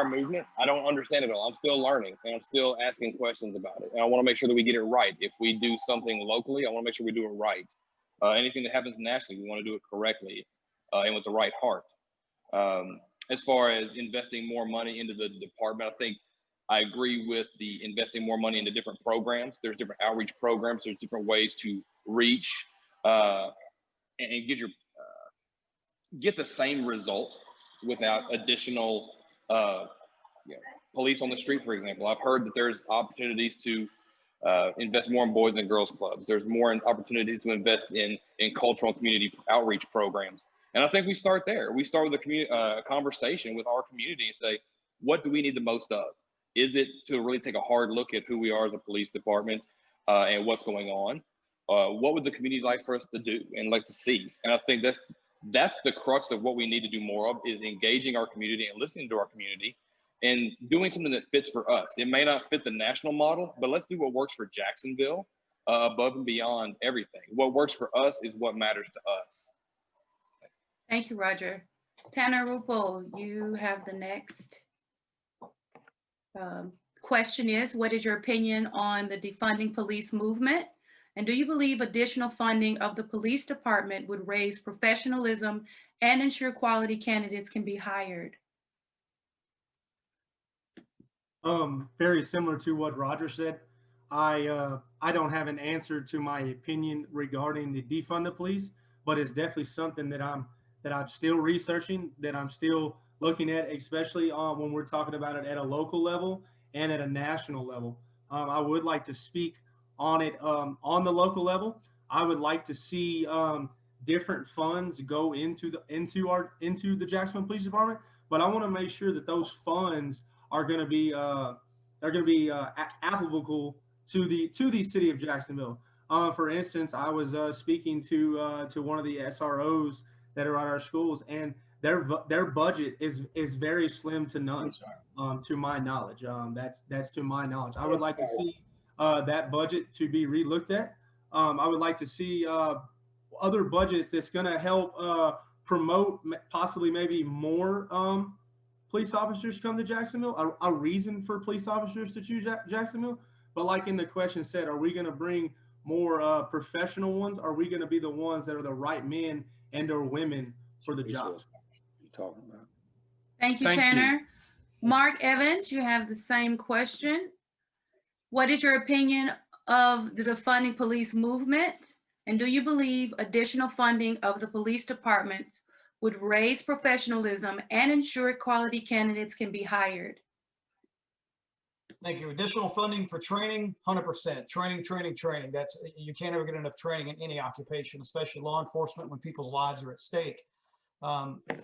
[SPEAKER 6] movement. I don't understand it all. I'm still learning and I'm still asking questions about it. And I want to make sure that we get it right. If we do something locally, I want to make sure we do it right. Anything that happens nationally, we want to do it correctly and with the right heart. As far as investing more money into the department, I think I agree with the investing more money into different programs. There's different outreach programs. There's different ways to reach and get the same result without additional police on the street, for example. I've heard that there's opportunities to invest more in boys and girls clubs. There's more opportunities to invest in cultural and community outreach programs. And I think we start there. We start with a conversation with our community and say, what do we need the most of? Is it to really take a hard look at who we are as a police department and what's going on? What would the community like for us to do and like to see? And I think that's the crux of what we need to do more of, is engaging our community and listening to our community and doing something that fits for us. It may not fit the national model, but let's do what works for Jacksonville above and beyond everything. What works for us is what matters to us.
[SPEAKER 2] Thank you, Roger. Tanner Rupo, you have the next. Question is, what is your opinion on the defunding police movement? And do you believe additional funding of the police department would raise professionalism and ensure quality candidates can be hired?
[SPEAKER 1] Very similar to what Roger said. I don't have an answer to my opinion regarding the defund the police, but it's definitely something that I'm still researching, that I'm still looking at, especially when we're talking about it at a local level and at a national level. I would like to speak on it on the local level. I would like to see different funds go into the Jacksonville Police Department, but I want to make sure that those funds are going to be applicable to the city of Jacksonville. For instance, I was speaking to one of the SROs that are at our schools, and their budget is very slim to none, to my knowledge. That's to my knowledge. I would like to see that budget to be relooked at. I would like to see other budgets that's going to help promote possibly maybe more police officers come to Jacksonville, a reason for police officers to choose Jacksonville. But like in the question said, are we going to bring more professional ones? Are we going to be the ones that are the right men and or women for the job?
[SPEAKER 8] Talking about.
[SPEAKER 2] Thank you, Tanner. Mark Evans, you have the same question. What is your opinion of the defunding police movement? And do you believe additional funding of the police department would raise professionalism and ensure quality candidates can be hired?
[SPEAKER 4] Thank you. Additional funding for training, 100%. Training. You can't ever get enough training in any occupation, especially law enforcement, when people's lives are at stake.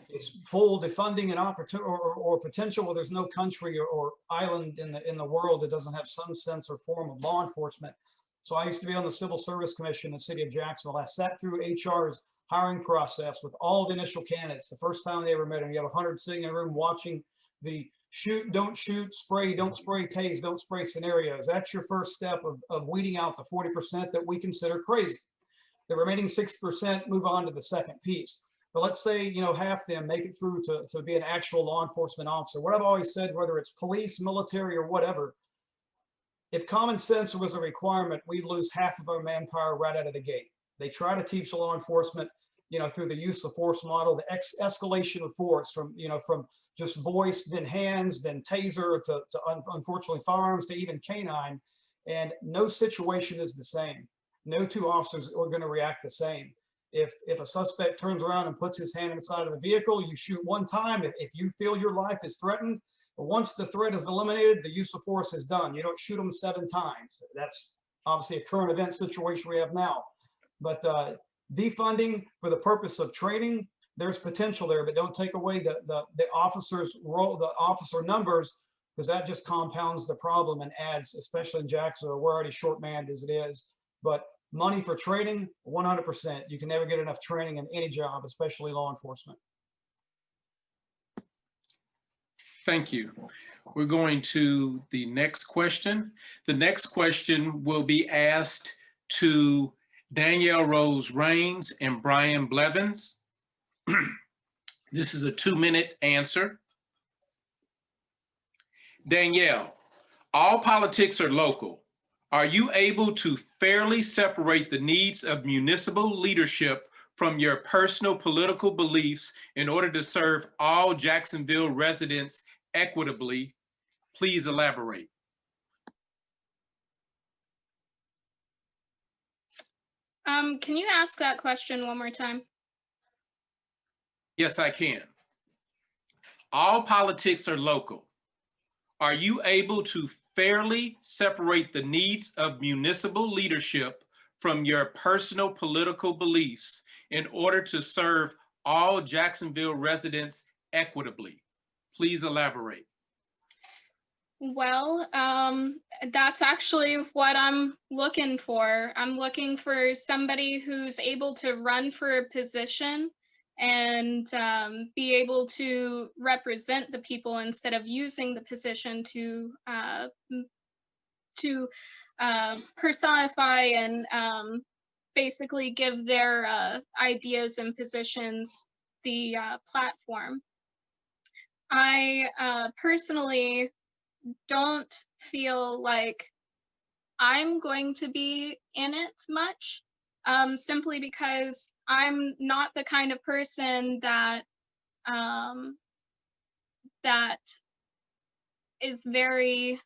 [SPEAKER 4] It's full defunding and opportunity or potential. Well, there's no country or island in the world that doesn't have some sense or form of law enforcement. So I used to be on the Civil Service Commission in the city of Jacksonville. I sat through HR's hiring process with all the initial candidates. The first time they ever met them, you have 100 sitting in a room watching the shoot, don't shoot, spray, don't spray, tase, don't spray scenarios. That's your first step of weeding out the 40% that we consider crazy. The remaining 6% move on to the second piece. But let's say, half them make it through to be an actual law enforcement officer. What I've always said, whether it's police, military, or whatever, if common sense was a requirement, we'd lose half of our manpower right out of the gate. They try to teach law enforcement, through the use of force model, the escalation of force from just voice, then hands, then taser, to unfortunately firearms, to even canine. And no situation is the same. No two officers are going to react the same. If a suspect turns around and puts his hand inside of the vehicle, you shoot one time. If you feel your life is threatened, but once the threat is eliminated, the use of force is done. You don't shoot them 7 times. That's obviously a current event situation we have now. But defunding for the purpose of training, there's potential there, but don't take away the officers' role, the officer numbers, because that just compounds the problem and adds, especially in Jacksonville, we're already short-manned as it is. But Money for training, 100%. You can never get enough training in any job, especially law enforcement.
[SPEAKER 3] Thank you. We're going to the next question. The next question will be asked to Danielle Rose Rains and Brian Blevins. This is a 2-minute answer. Danielle, all politics are local. Are you able to fairly separate the needs of municipal leadership from your personal political beliefs in order to serve all Jacksonville residents equitably? Please elaborate.
[SPEAKER 5] Can you ask that question one more time?
[SPEAKER 3] Yes, I can. All politics are local. Are you able to fairly separate the needs of municipal leadership from your personal political beliefs in order to serve all Jacksonville residents equitably? Please elaborate.
[SPEAKER 5] Well, that's actually what I'm looking for. I'm looking for somebody who's able to run for a position and be able to represent the people instead of using the position to personify and basically give their ideas and positions the platform. I personally don't feel like I'm going to be in it much, simply because I'm not the kind of person that that is very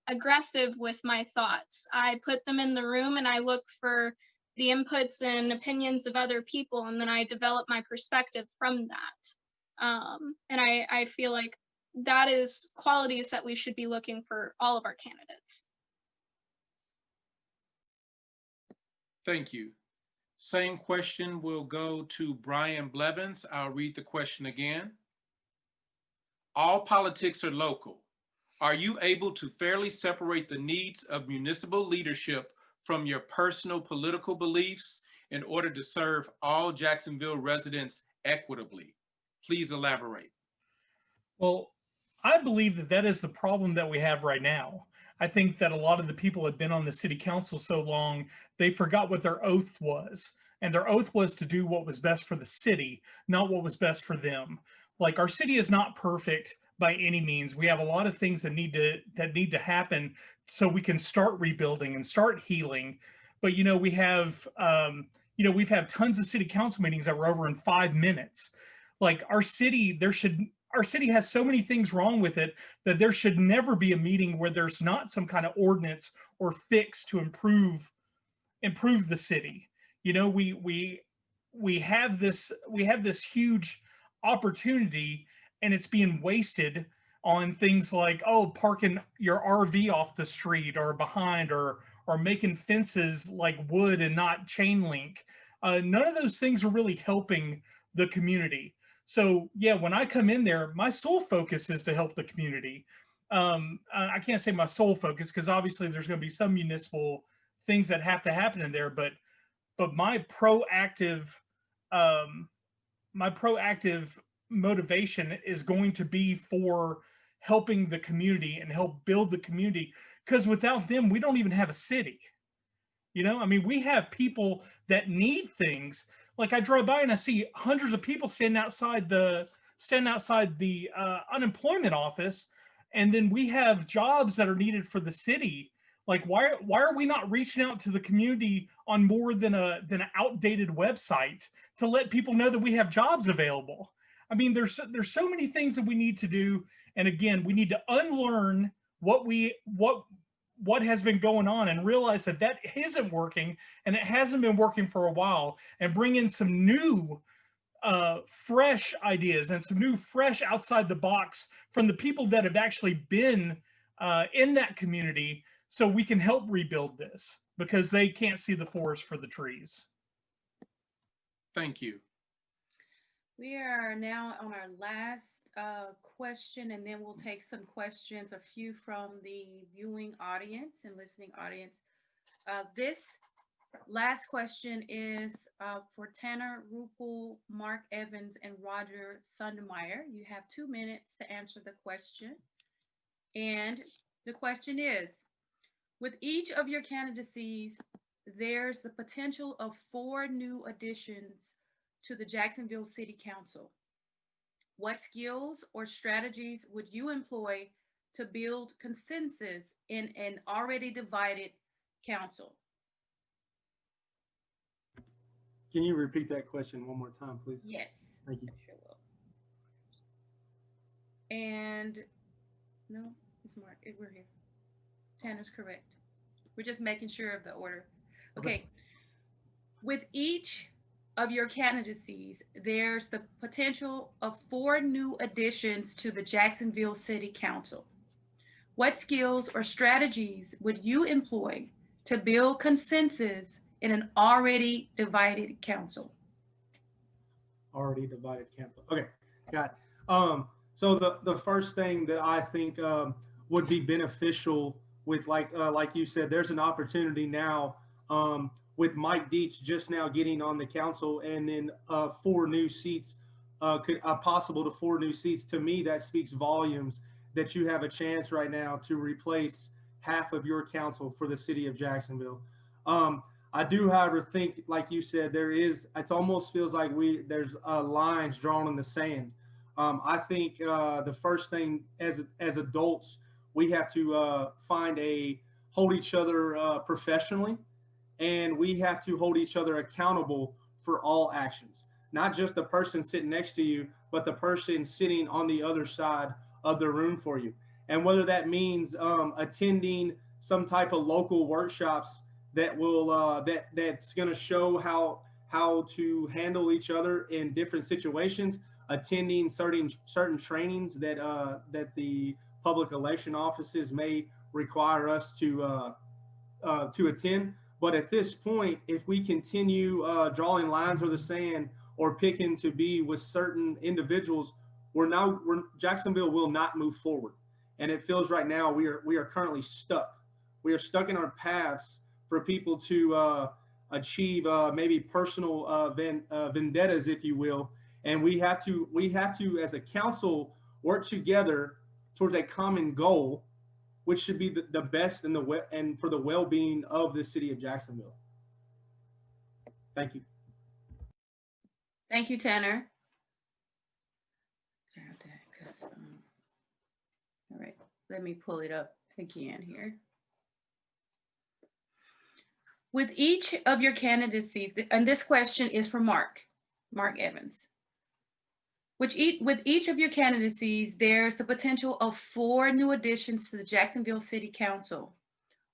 [SPEAKER 5] aggressive with my thoughts. I put them in the room and I look for the inputs and opinions of other people, and then I develop my perspective from that. And I feel like that is qualities that we should be looking for all of our candidates.
[SPEAKER 3] Thank you. Same question will go to Brian Blevins. I'll read the question again. All politics are local. Are you able to fairly separate the needs of municipal leadership from your personal political beliefs in order to serve all Jacksonville residents equitably? Please elaborate.
[SPEAKER 7] Well, I believe that that is the problem that we have right now. I think that a lot of the people have been on the city council so long, they forgot what their oath was. And their oath was to do what was best for the city, not what was best for them. Like, our city is not perfect by any means. We have a lot of things that need to happen so we can start rebuilding and start healing. But we've had tons of city council meetings that were over in 5 minutes. Like, our city has so many things wrong with it that there should never be a meeting where there's not some kind of ordinance or fix to improve the city. We have this huge opportunity, and it's being wasted on things like, parking your RV off the street or behind, or making fences like wood and not chain link. None of those things are really helping the community. So yeah, when I come in there, my sole focus is to help the community. I can't say my sole focus, because obviously there's going to be some municipal things that have to happen in there, but my proactive motivation is going to be for helping the community and help build the community, because without them, we don't even have a city. We have people that need things. Like, I drive by and I see hundreds of people standing outside the unemployment office, and then we have jobs that are needed for the city. Like, why are we not reaching out to the community on more than an outdated website to let people know that we have jobs available? There's so many things that we need to do, and again, we need to unlearn what has been going on and realize that isn't working, and it hasn't been working for a while, and bring in some new fresh ideas and some new fresh outside the box from the people that have actually been in that community, so we can help rebuild this, because they can't see the forest for the trees.
[SPEAKER 3] Thank you.
[SPEAKER 2] We are now on our last question, and then we'll take some questions, a few from the viewing audience and listening audience. This Last question is for Tanner Rupel, Mark Evans, and Roger Sundermeyer. You have 2 minutes to answer the question. And the question is, with each of your candidacies, there's the potential of 4 new additions to the Jacksonville City Council. What skills or strategies would you employ to build consensus in an already divided council?
[SPEAKER 1] Can you repeat that question one more time, please?
[SPEAKER 2] Yes.
[SPEAKER 1] Thank you.
[SPEAKER 2] I sure will. And no, it's Mark. We're here. Tanner's correct. We're just making sure of the order. Okay. With each of your candidacies, there's the potential of 4 new additions to the Jacksonville City Council. What skills or strategies would you employ to build consensus in an already divided council?
[SPEAKER 1] Already divided council. Okay, got it. So the first thing that I think would be beneficial with like you said, there's an opportunity now with Mike Dietz just now getting on the council, and then 4 new seats, possible to 4 new seats. To me, that speaks volumes that you have a chance right now to replace half of your council for the city of Jacksonville. I do, however, think, like you said, it almost feels like there's lines drawn in the sand. I think the first thing as adults, we have to hold each other professionally, and we have to hold each other accountable for all actions, not just the person sitting next to you, but the person sitting on the other side of the room for you. And whether that means attending some type of local workshops that will that's going to show how to handle each other in different situations, attending certain trainings that the public election offices may require us to attend. But at this point, if we continue drawing lines in the sand or picking to be with certain individuals, Jacksonville will not move forward. And it feels right now we are currently stuck. We are stuck in our paths for people to achieve maybe personal vendettas, if you will. And we have to, as a council, work together towards a common goal, which should be the best and for the well-being of the city of Jacksonville. Thank you.
[SPEAKER 2] Thank you, Tanner. All right, let me pull it up again here. With each of your candidacies, and this question is for Mark Evans. With each of your candidacies, there's the potential of 4 new additions to the Jacksonville City Council.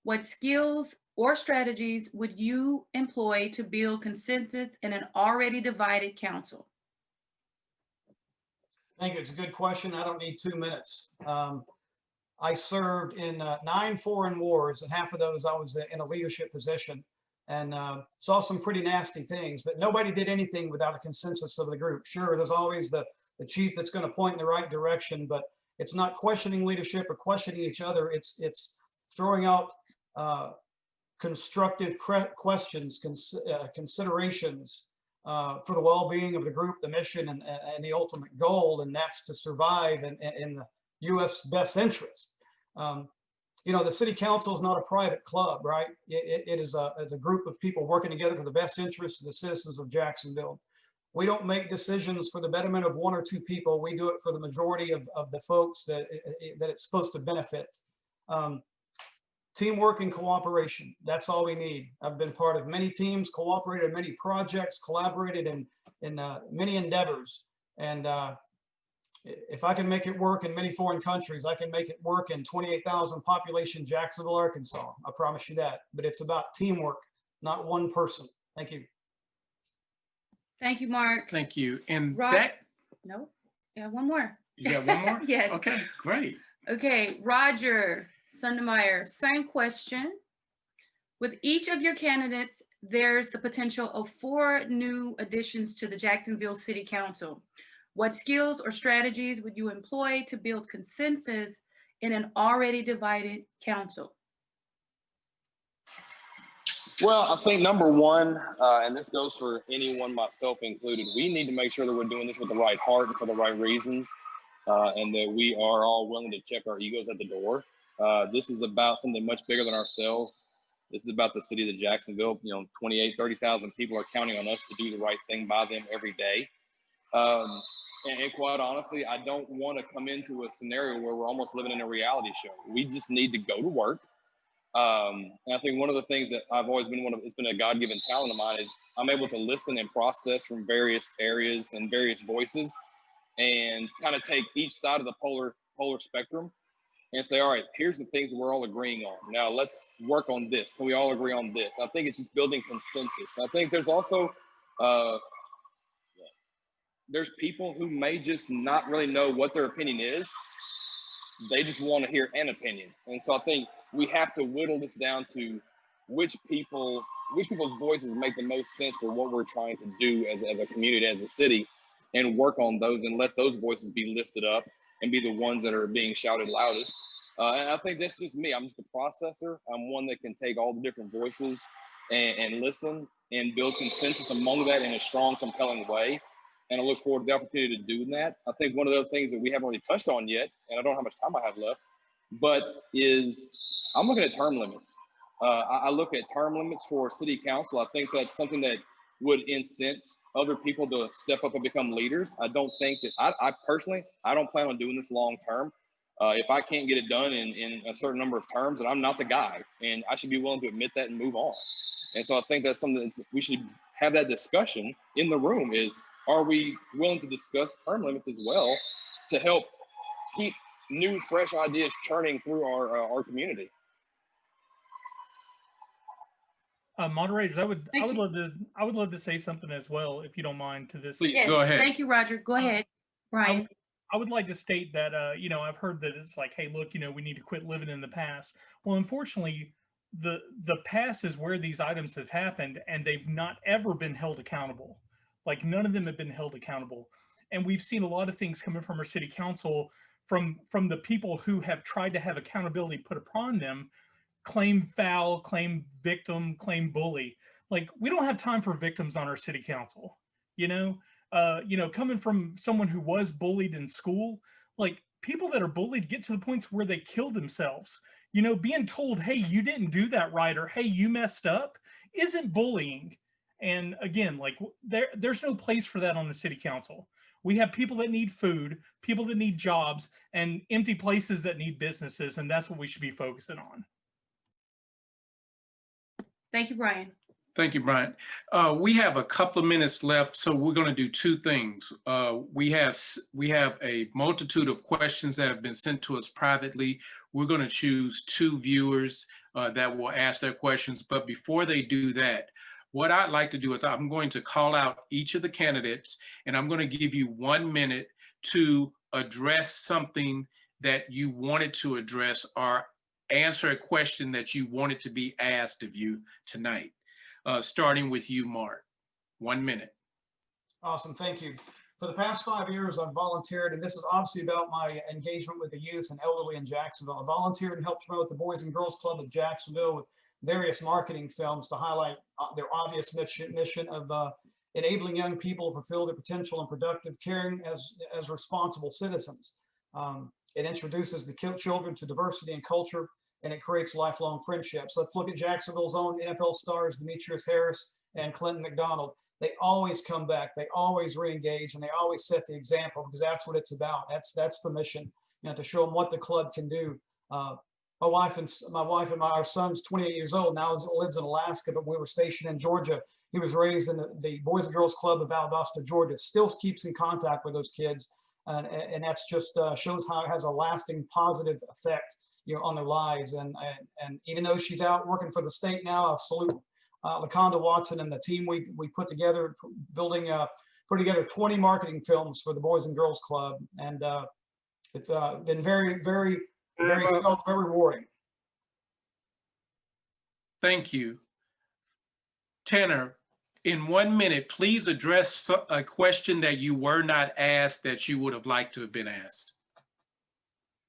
[SPEAKER 2] What skills or strategies would you employ to build consensus in an already divided council?
[SPEAKER 4] Thank you. It's a good question. I don't need 2 minutes. I served in 9 foreign wars, and half of those I was in a leadership position, and saw some pretty nasty things, but nobody did anything without a consensus of the group. Sure, there's always the chief that's going to point in the right direction, but it's not questioning leadership or questioning each other. It's throwing out constructive questions, considerations for the well-being of the group, the mission, and the ultimate goal, and that's to survive in the U.S. best interest. You know, the city council is not a private club, right? It is a group of people working together for the best interests of the citizens of Jacksonville. We don't make decisions for the betterment of 1 or 2 people. We do it for the majority of the folks that it's supposed to benefit. Teamwork and cooperation, that's all we need. I've been part of many teams, cooperated in many projects, collaborated in many endeavors. And if I can make it work in many foreign countries, I can make it work in 28,000 population Jacksonville, Arkansas. I promise you that. But it's about teamwork, not one person. Thank you.
[SPEAKER 2] Thank you, Mark.
[SPEAKER 3] Thank you. And
[SPEAKER 2] No, yeah, one more.
[SPEAKER 3] You got one more?
[SPEAKER 2] Yes.
[SPEAKER 3] Okay, great.
[SPEAKER 2] Okay, Roger Sundermeyer, same question. With each of your candidates, there's the potential of 4 new additions to the Jacksonville City Council. What skills or strategies would you employ to build consensus in an already divided council?
[SPEAKER 6] Well, I think number one, and this goes for anyone, myself included, we need to make sure that we're doing this with the right heart and for the right reasons, and that we are all willing to check our egos at the door. This is about something much bigger than ourselves. This is about the city of Jacksonville. 28,000-30,000 people are counting on us to do the right thing by them every day. And quite honestly, I don't want to come into a scenario where we're almost living in a reality show. We just need to go to work. And I think one of the things that I've always been it's been a God-given talent of mine is I'm able to listen and process from various areas and various voices and kind of take each side of the polar spectrum and say, all right, here's the things that we're all agreeing on. Now let's work on this. Can we all agree on this? I think it's just building consensus. I think there's also, there's people who may just not really know what their opinion is. They just want to hear an opinion. And so I think we have to whittle this down to which people's voices make the most sense for what we're trying to do as a community, as a city, and work on those and let those voices be lifted up and be the ones that are being shouted loudest. And I think that's just me. I'm just a processor. I'm one that can take all the different voices and listen and build consensus among that in a strong, compelling way. And I look forward to the opportunity to do that. I think one of the other things that we haven't really touched on yet, and I don't know how much time I have left, but is I'm looking at term limits. I look at term limits for city council. I think that's something that would incent other people to step up and become leaders. I don't think that I personally, I don't plan on doing this long term. If I can't get it done in a certain number of terms, then I'm not the guy, and I should be willing to admit that and move on. And so I think that's something that we should have that discussion in the room is, are we willing to discuss term limits as well to help keep new, fresh ideas churning through our community?
[SPEAKER 7] Moderators, I would
[SPEAKER 2] Thank you.
[SPEAKER 7] love to say something as well, if you don't mind, to this.
[SPEAKER 3] Please,
[SPEAKER 2] Yes,
[SPEAKER 3] go ahead.
[SPEAKER 2] Thank you, Roger. Go ahead, Brian.
[SPEAKER 7] I would like to state that, I've heard that it's like, hey, look, we need to quit living in the past. Well, unfortunately, the past is where these items have happened, and they've not ever been held accountable. Like, none of them have been held accountable. And we've seen a lot of things coming from our city council, from the people who have tried to have accountability put upon them, claim foul, claim victim, claim bully. Like, we don't have time for victims on our city council, coming from someone who was bullied in school, like, people that are bullied get to the points where they kill themselves. Being told, hey, you didn't do that right, or hey, you messed up, isn't bullying. And again, like, there's no place for that on the city council. We have people that need food, people that need jobs, and empty places that need businesses, and that's what we should be focusing on.
[SPEAKER 2] Thank you, Brian.
[SPEAKER 3] Thank you, Brian. We have a couple of minutes left, so we're going to do two things. We have a multitude of questions that have been sent to us privately. We're going to choose two viewers that will ask their questions. But before they do that, what I'd like to do is I'm going to call out each of the candidates, and I'm going to give you 1 minute to address something that you wanted to address or answer a question that you wanted to be asked of you tonight. Starting with you, Mark. 1 minute.
[SPEAKER 4] Awesome, thank you. For the past 5 years, I've volunteered, and this is obviously about my engagement with the youth and elderly in Jacksonville. I volunteered and helped promote the Boys and Girls Club of Jacksonville with various marketing films to highlight their obvious mission of enabling young people to fulfill their potential and productive, caring as responsible citizens. It introduces the children to diversity and culture, and it creates lifelong friendships. Let's look at Jacksonville's own NFL stars, Demetrius Harris and Clinton McDonald. They always come back, they always re-engage, and they always set the example, because that's what it's about. That's the mission, to show them what the club can do. My wife and our son's 28 years old now, lives in Alaska, but we were stationed in Georgia. He was raised in the Boys and Girls Club of Valdosta, Georgia. Still keeps in contact with those kids, and that's just shows how it has a lasting positive effect, on their lives. And even though she's out working for the state now, I salute LaConda Watson and the team we put together, putting together 20 marketing films for the Boys and Girls Club, and it's been very, very, very rewarding.
[SPEAKER 3] Thank you. Tanner, in 1 minute, please address a question that you were not asked that you would have liked to have been asked.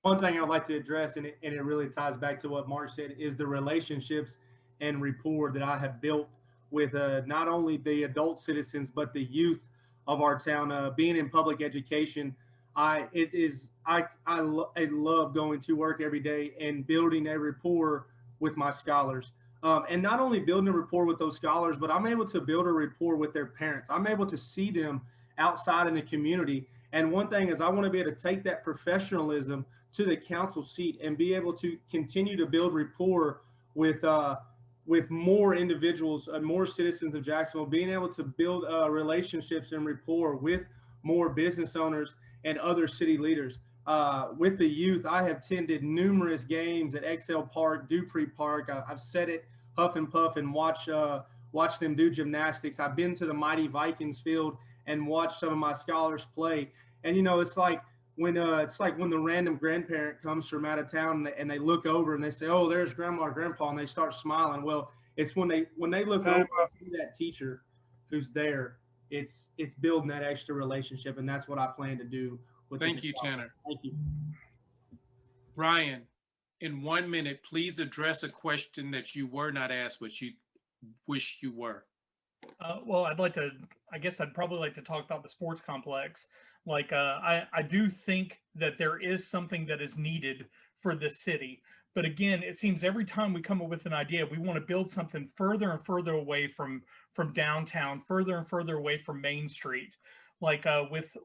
[SPEAKER 1] One thing I'd like to address, and it really ties back to what Mark said, is the relationships and rapport that I have built with not only the adult citizens but the youth of our town. Being in public education, I love going to work every day and building a rapport with my scholars. And not only building a rapport with those scholars, but I'm able to build a rapport with their parents. I'm able to see them outside in the community. And one thing is I want to be able to take that professionalism to the council seat and be able to continue to build rapport with more individuals and more citizens of Jacksonville, being able to build relationships and rapport with more business owners and other city leaders. With the youth, I have attended numerous games at Excel Park, Dupree Park. I've said it, Huff and Puff, and watch them do gymnastics. I've been to the Mighty Vikings field and watched some of my scholars play. And it's like when the random grandparent comes from out of town and they look over and they say, "Oh, there's grandma or grandpa," and they start smiling. Well, it's when they look over and see that teacher who's there, it's building that extra relationship, and that's what I plan to do.
[SPEAKER 3] Thank you, Tanner.
[SPEAKER 1] Thank you.
[SPEAKER 3] Ryan, in 1 minute, please address a question that you were not asked, but you wish you were.
[SPEAKER 7] Well, I guess I'd probably like to talk about the sports complex. Like, I do think that there is something that is needed for this city. But again, it seems every time we come up with an idea, we want to build something further and further away from downtown, further and further away from Main Street. Like with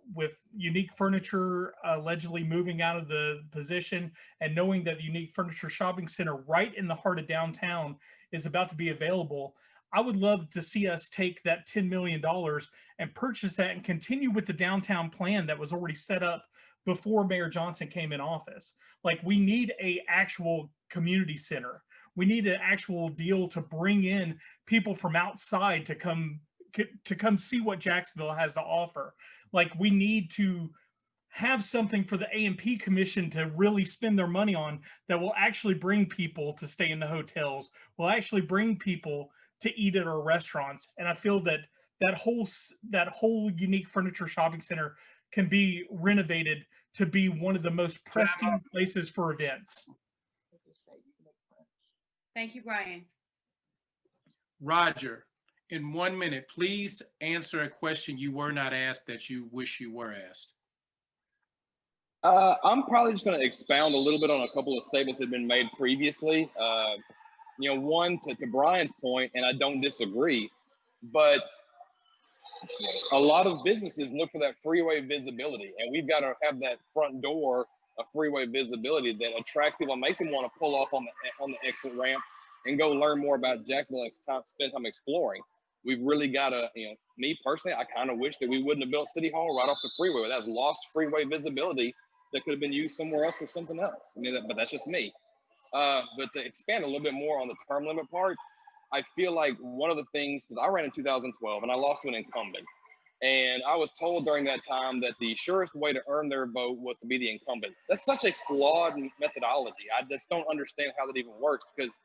[SPEAKER 7] Unique Furniture allegedly moving out of the position, and knowing that the Unique Furniture Shopping Center right in the heart of downtown is about to be available, I would love to see us take that $10 million and purchase that and continue with the downtown plan that was already set up before Mayor Johnson came in office. Like, we need a actual community center. We need an actual deal to bring in people from outside to come see what Jacksonville has to offer. Like, we need to have something for the A&P Commission to really spend their money on that will actually bring people to stay in the hotels, will actually bring people to eat at our restaurants. And I feel that that whole Unique Furniture Shopping Center can be renovated to be one of the most pristine places for events.
[SPEAKER 2] Thank you, Brian.
[SPEAKER 3] Roger, in 1 minute, please answer a question you were not asked that you wish you were asked.
[SPEAKER 6] I'm probably just going to expound a little bit on a couple of statements that have been made previously. One, to Brian's point, and I don't disagree, but a lot of businesses look for that freeway visibility, and we've got to have that front door of freeway visibility that attracts people and makes them want to pull off on the exit ramp and go learn more about Jacksonville and spend time exploring. We've really got to, me personally, I kind of wish that we wouldn't have built City Hall right off the freeway. That's lost freeway visibility that could have been used somewhere else for something else. But that's just me. But to expand a little bit more on the term limit part, I feel like one of the things, because I ran in 2012 and I lost to an incumbent. And I was told during that time that the surest way to earn their vote was to be the incumbent. That's such a flawed methodology. I just don't understand how that even works, because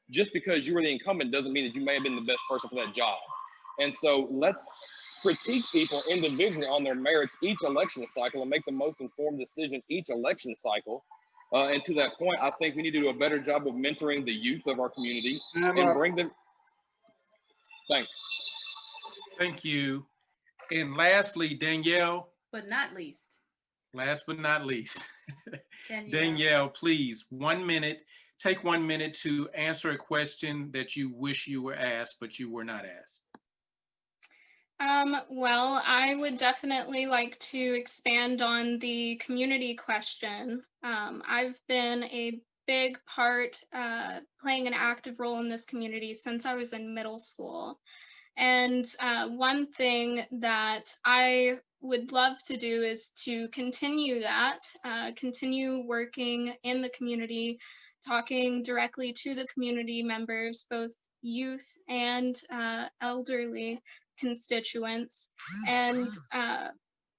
[SPEAKER 6] just because you were the incumbent doesn't mean that you may have been the best person for that job. And so let's critique people individually on their merits each election cycle and make the most informed decision each election cycle. And to that point, I think we need to do a better job of mentoring the youth of our community and bring them.
[SPEAKER 3] Thank you. And lastly, Danielle.
[SPEAKER 2] But not least.
[SPEAKER 3] Last but not least. Danielle, please, 1 minute. Take 1 minute to answer a question that you wish you were asked, but you were not asked.
[SPEAKER 5] Well, I would definitely like to expand on the community question. I've been a big part, playing an active role in this community since I was in middle school. And one thing that I would love to do is to continue that, continue working in the community, talking directly to the community members, both youth and elderly constituents, and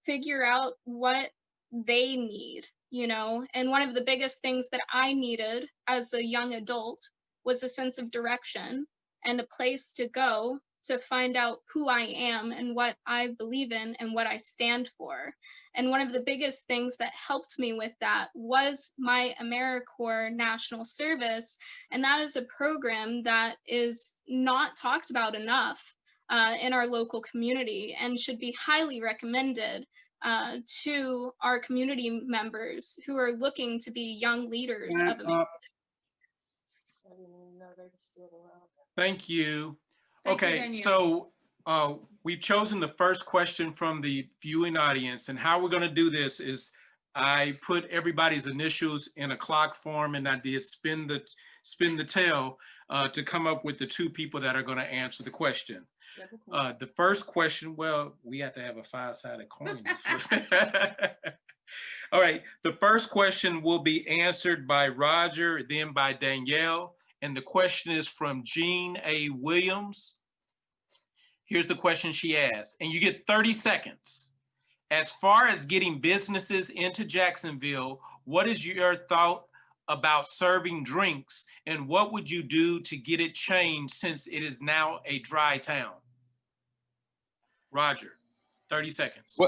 [SPEAKER 5] figure out what they need, And one of the biggest things that I needed as a young adult was a sense of direction and a place to go to find out who I am and what I believe in and what I stand for. And one of the biggest things that helped me with that was my AmeriCorps National Service. And that is a program that is not talked about enough in our local community and should be highly recommended to our community members who are looking to be young leaders of America.
[SPEAKER 3] Thank you.
[SPEAKER 2] Thank you,
[SPEAKER 3] Okay,
[SPEAKER 2] Danielle.
[SPEAKER 3] so we've chosen the first question from the viewing audience, and how we're going to do this is I put everybody's initials in a clock form, and I did spin the tail to come up with the two people that are going to answer the question. The first question, well, we have to have a 5-sided coin. All right, the first question will be answered by Roger, then by Danielle. And the question is from Jean A. Williams. Here's the question she asked, and you get 30 seconds. As far as getting businesses into Jacksonville, what is your thought about serving drinks, and what would you do to get it changed since it is now a dry town? Roger, 30 seconds.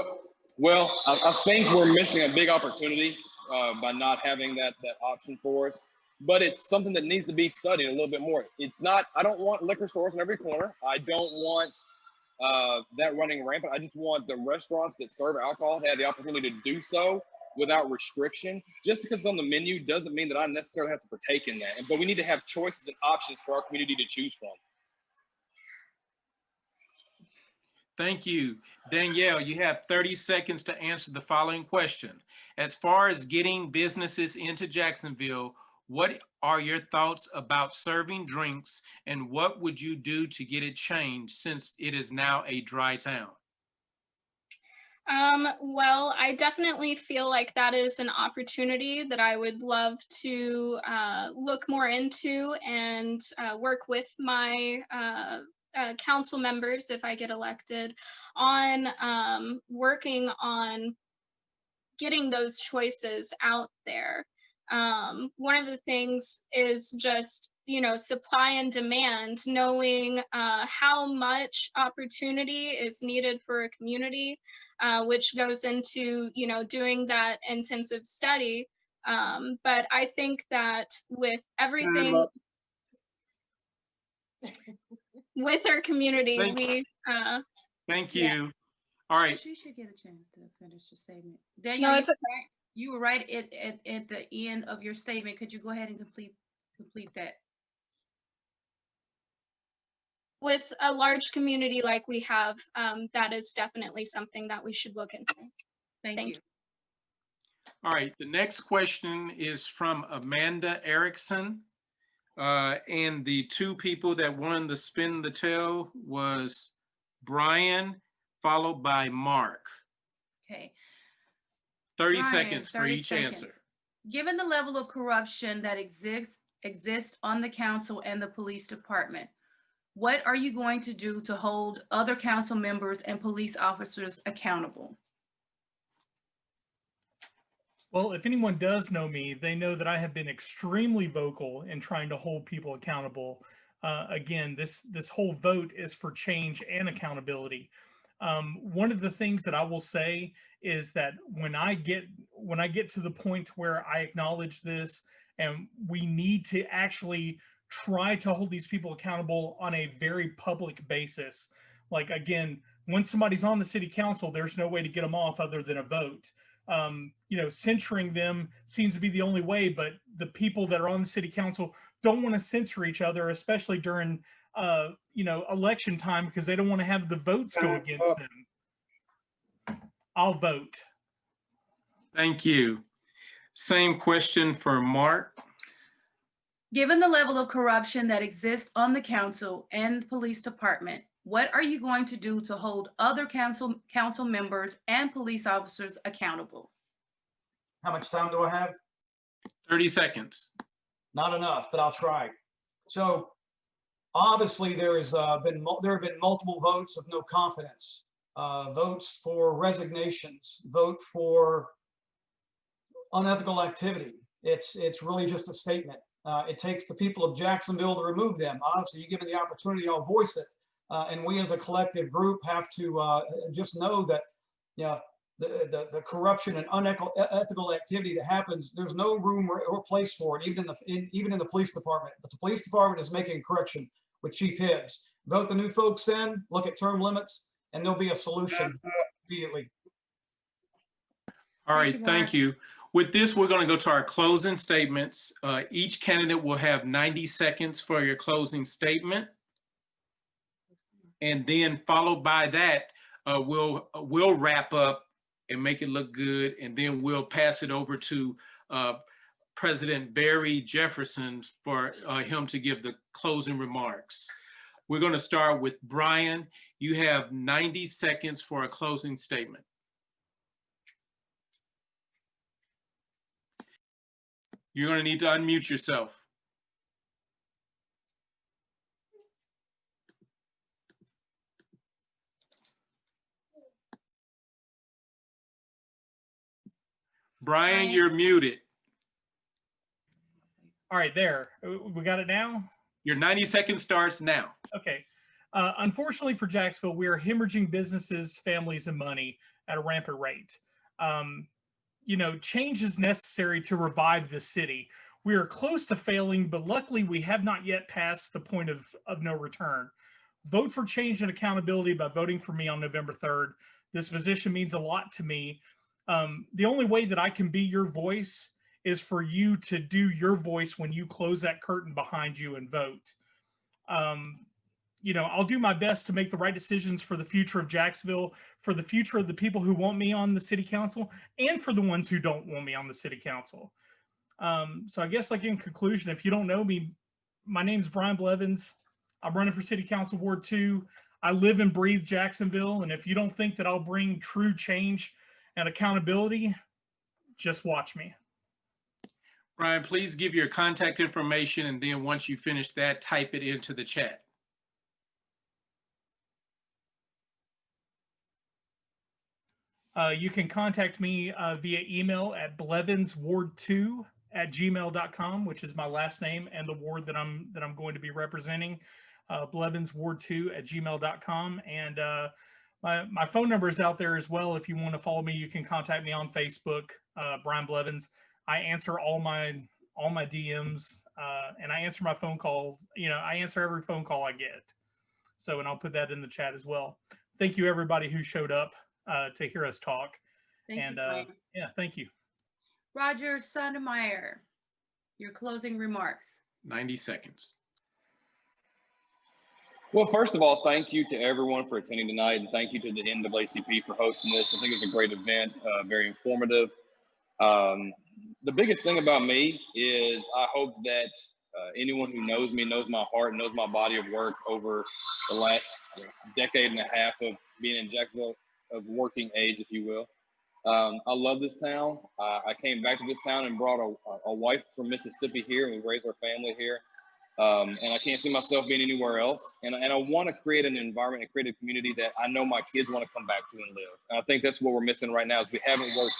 [SPEAKER 6] Well, I think we're missing a big opportunity by not having that option for us. But it's something that needs to be studied a little bit more. It's not, I don't want liquor stores in every corner. I don't want that running rampant. I just want the restaurants that serve alcohol to have the opportunity to do so without restriction. Just because it's on the menu doesn't mean that I necessarily have to partake in that. But we need to have choices and options for our community to choose from.
[SPEAKER 3] Thank you. Danielle, you have 30 seconds to answer the following question. As far as getting businesses into Jacksonville, what are your thoughts about serving drinks, and what would you do to get it changed since it is now a dry town?
[SPEAKER 5] Well, I definitely feel like that is an opportunity that I would love to look more into and work with my council members, if I get elected, on working on getting those choices out there. One of the things is just, supply and demand, knowing how much opportunity is needed for a community, which goes into, doing that intensive study. But I think that with everything, with our community,
[SPEAKER 3] Thank you.
[SPEAKER 5] Yeah.
[SPEAKER 3] All right.
[SPEAKER 2] She should get a chance to finish your statement. Danielle,
[SPEAKER 5] No, it's okay.
[SPEAKER 2] You were right at the end of your statement. Could you go ahead and complete that?
[SPEAKER 5] With a large community like we have, that is definitely something that we should look into.
[SPEAKER 2] Thank you.
[SPEAKER 3] All right, the next question is from Amanda Erickson. And the two people that won the spin the tail was Brian, followed by Mark.
[SPEAKER 2] Okay.
[SPEAKER 3] 30
[SPEAKER 2] Brian,
[SPEAKER 3] seconds for
[SPEAKER 2] 30
[SPEAKER 3] each
[SPEAKER 2] seconds.
[SPEAKER 3] answer.
[SPEAKER 2] Given the level of corruption that exists on the council and the police department, what are you going to do to hold other council members and police officers accountable?
[SPEAKER 7] Well, if anyone does know me, they know that I have been extremely vocal in trying to hold people accountable. Again, this whole vote is for change and accountability. One of the things that I will say is that when I get to the point where I acknowledge this, and we need to actually try to hold these people accountable on a very public basis. Like, again, when somebody's on the city council, there's no way to get them off other than a vote. Censuring them seems to be the only way, but the people that are on the city council don't want to censor each other, especially during election time, because they don't want to have the votes go against them. I'll vote.
[SPEAKER 3] Thank you. Same question for Mark.
[SPEAKER 2] Given the level of corruption that exists on the council and police department, what are you going to do to hold other council members and police officers accountable?
[SPEAKER 4] How much time do I have?
[SPEAKER 3] 30 seconds.
[SPEAKER 4] Not enough, but I'll try. So obviously there have been multiple votes of no confidence, votes for resignations, vote for unethical activity. It's really just a statement. It takes the people of Jacksonville to remove them. Obviously, you give me the opportunity, I'll voice it. And we as a collective group have to just know that, yeah, the corruption and unethical activity that happens, there's no room or place for it, even in the police department. But the police department is making correction with Chief Hibbs. Vote the new folks in, look at term limits, and there'll be a solution immediately.
[SPEAKER 3] All right, thank you. With this, we're going to go to our closing statements. Each candidate will have 90 seconds for your closing statement. And then followed by that, we'll wrap up and make it look good. And then we'll pass it over to President Barry Jefferson for him to give the closing remarks. We're going to start with Brian. You have 90 seconds for a closing statement. You're going to need to unmute yourself. Brian, you're muted.
[SPEAKER 7] All right, there. We got it now?
[SPEAKER 3] Your 90 seconds starts now.
[SPEAKER 7] Okay. Unfortunately for Jacksonville, we are hemorrhaging businesses, families, and money at a rampant rate. You know, change is necessary to revive the city. We are close to failing, but luckily we have not yet passed the point of no return. Vote for change and accountability by voting for me on November 3rd. This position means a lot to me. The only way that I can be your voice is for you to do your voice when you close that curtain behind you and vote. You know, I'll do my best to make the right decisions for the future of Jacksonville, for the future of the people who want me on the city council, and for the ones who don't want me on the city council. So I guess, like, in conclusion, if you don't know me, my name's Brian Blevins. I'm running for City Council Ward 2. I live and breathe Jacksonville, and if you don't think that I'll bring true change and accountability, just watch me.
[SPEAKER 3] Brian, please give your contact information, and then once you finish that, type it into the chat.
[SPEAKER 7] You can contact me via email at blevinsward2@gmail.com, which is my last name and the ward that I'm going to be representing. blevinsward2@gmail.com, and my phone number is out there as well. If you want to follow me, you can contact me on Facebook, Brian Blevins. I answer all my DMs, and I answer my phone calls. You know, I answer every phone call I get. So, and I'll put that in the chat as well. Thank you, everybody who showed up to hear us talk.
[SPEAKER 2] Thank you,
[SPEAKER 7] yeah, thank you.
[SPEAKER 2] Roger Sondermeyer, your closing remarks.
[SPEAKER 3] 90 seconds.
[SPEAKER 6] Well, first of all, thank you to everyone for attending tonight, and thank you to the NAACP for hosting this. I think it's a great event, very informative. The biggest thing about me is I hope that anyone who knows me knows my heart and knows my body of work over the last decade and a half of being in Jacksonville, of working age, if you will. I love this town. I came back to this town and brought a wife from Mississippi here, and we raised our family here. And I can't see myself being anywhere else. And I want to create an environment and create a community that I know my kids want to come back to and live. And I think that's what we're missing right now is we haven't worked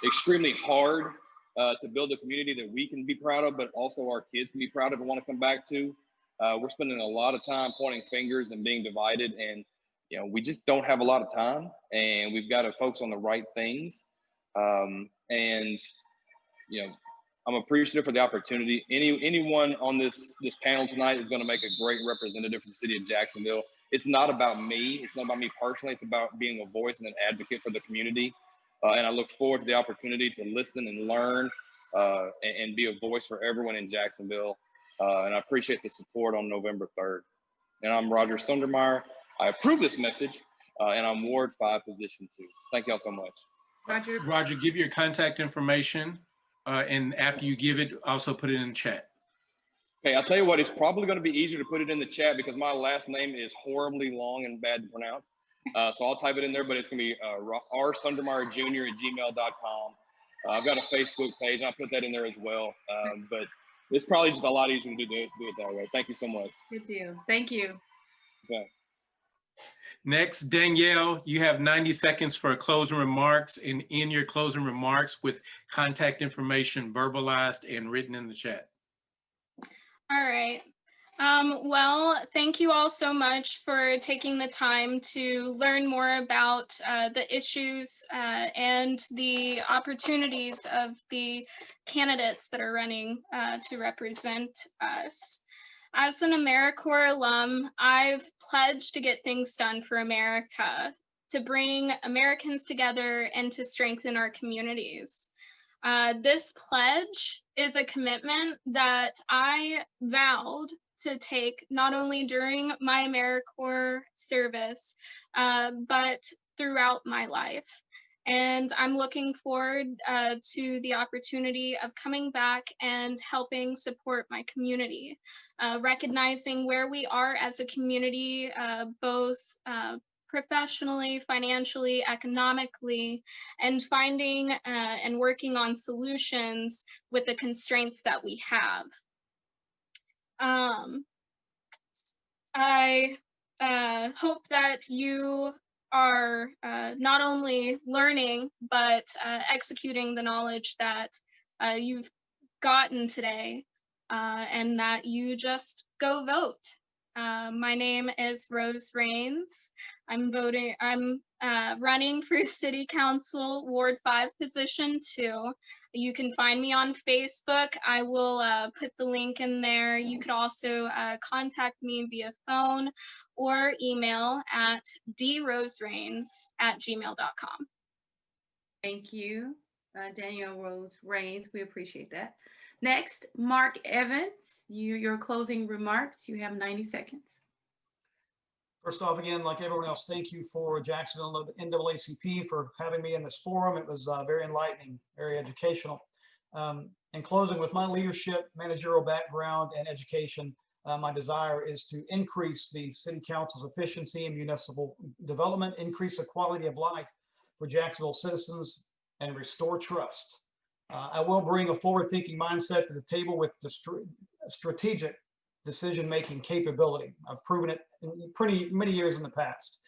[SPEAKER 6] extremely hard to build a community that we can be proud of, but also our kids can be proud of and want to come back to. We're spending a lot of time pointing fingers and being divided, and you know, we just don't have a lot of time, and we've got to focus on the right things. And you know, I'm appreciative for the opportunity. Anyone on this panel tonight is going to make a great representative for the city of Jacksonville. It's not about me. It's not about me personally. It's about being a voice and an advocate for the community. And I look forward to the opportunity to listen and learn and be a voice for everyone in Jacksonville. And I appreciate the support on November 3rd. And I'm Roger Sondermeyer. I approve this message, and I'm Ward 5, Position 2. Thank y'all so much.
[SPEAKER 3] Roger, give your contact information, and after you give it, also put it in the chat.
[SPEAKER 6] Okay, I'll tell you what, it's probably going to be easier to put it in the chat because my last name is horribly long and bad to pronounce. So I'll type it in there, but it's going to be rsondermeyer@gmail.com. I've got a Facebook page, and I'll put that in there as well. But it's probably just a lot easier to do it that way. Thank you so much.
[SPEAKER 2] Good deal. Thank you.
[SPEAKER 6] Okay.
[SPEAKER 3] Next, Danielle, you have 90 seconds for closing remarks, and in your closing remarks with contact information verbalized and written in the chat.
[SPEAKER 5] All right. Well, thank you all so much for taking the time to learn more about the issues and the opportunities of the candidates that are running to represent us. As an AmeriCorps alum, I've pledged to get things done for America, to bring Americans together and to strengthen our communities. This pledge is a commitment that I vowed to take not only during my AmeriCorps service, but throughout my life. And I'm looking forward to the opportunity of coming back and helping support my community, recognizing where we are as a community, both professionally, financially, economically, and finding and working on solutions with the constraints that we have. I hope that you are not only learning, but executing the knowledge that you've gotten today, and that you just go vote. My name is Rose Rains. I'm running for City Council Ward 5 Position 2. You can find me on Facebook. I will put the link in there. You could also contact me via phone or email at droserains@gmail.com.
[SPEAKER 2] Thank you, Danielle Rose Rains. We appreciate that. Next, Mark Evans, your closing remarks. You have 90 seconds.
[SPEAKER 4] First off, again, like everyone else, thank you for Jacksonville NAACP for having me in this forum. It was very enlightening, very educational. In closing, with my leadership, managerial background, and education, my desire is to increase the City Council's efficiency in municipal development, increase the quality of life for Jacksonville citizens, and restore trust. I will bring a forward-thinking mindset to the table with the strategic decision-making capability. I've proven it in pretty many years in the past.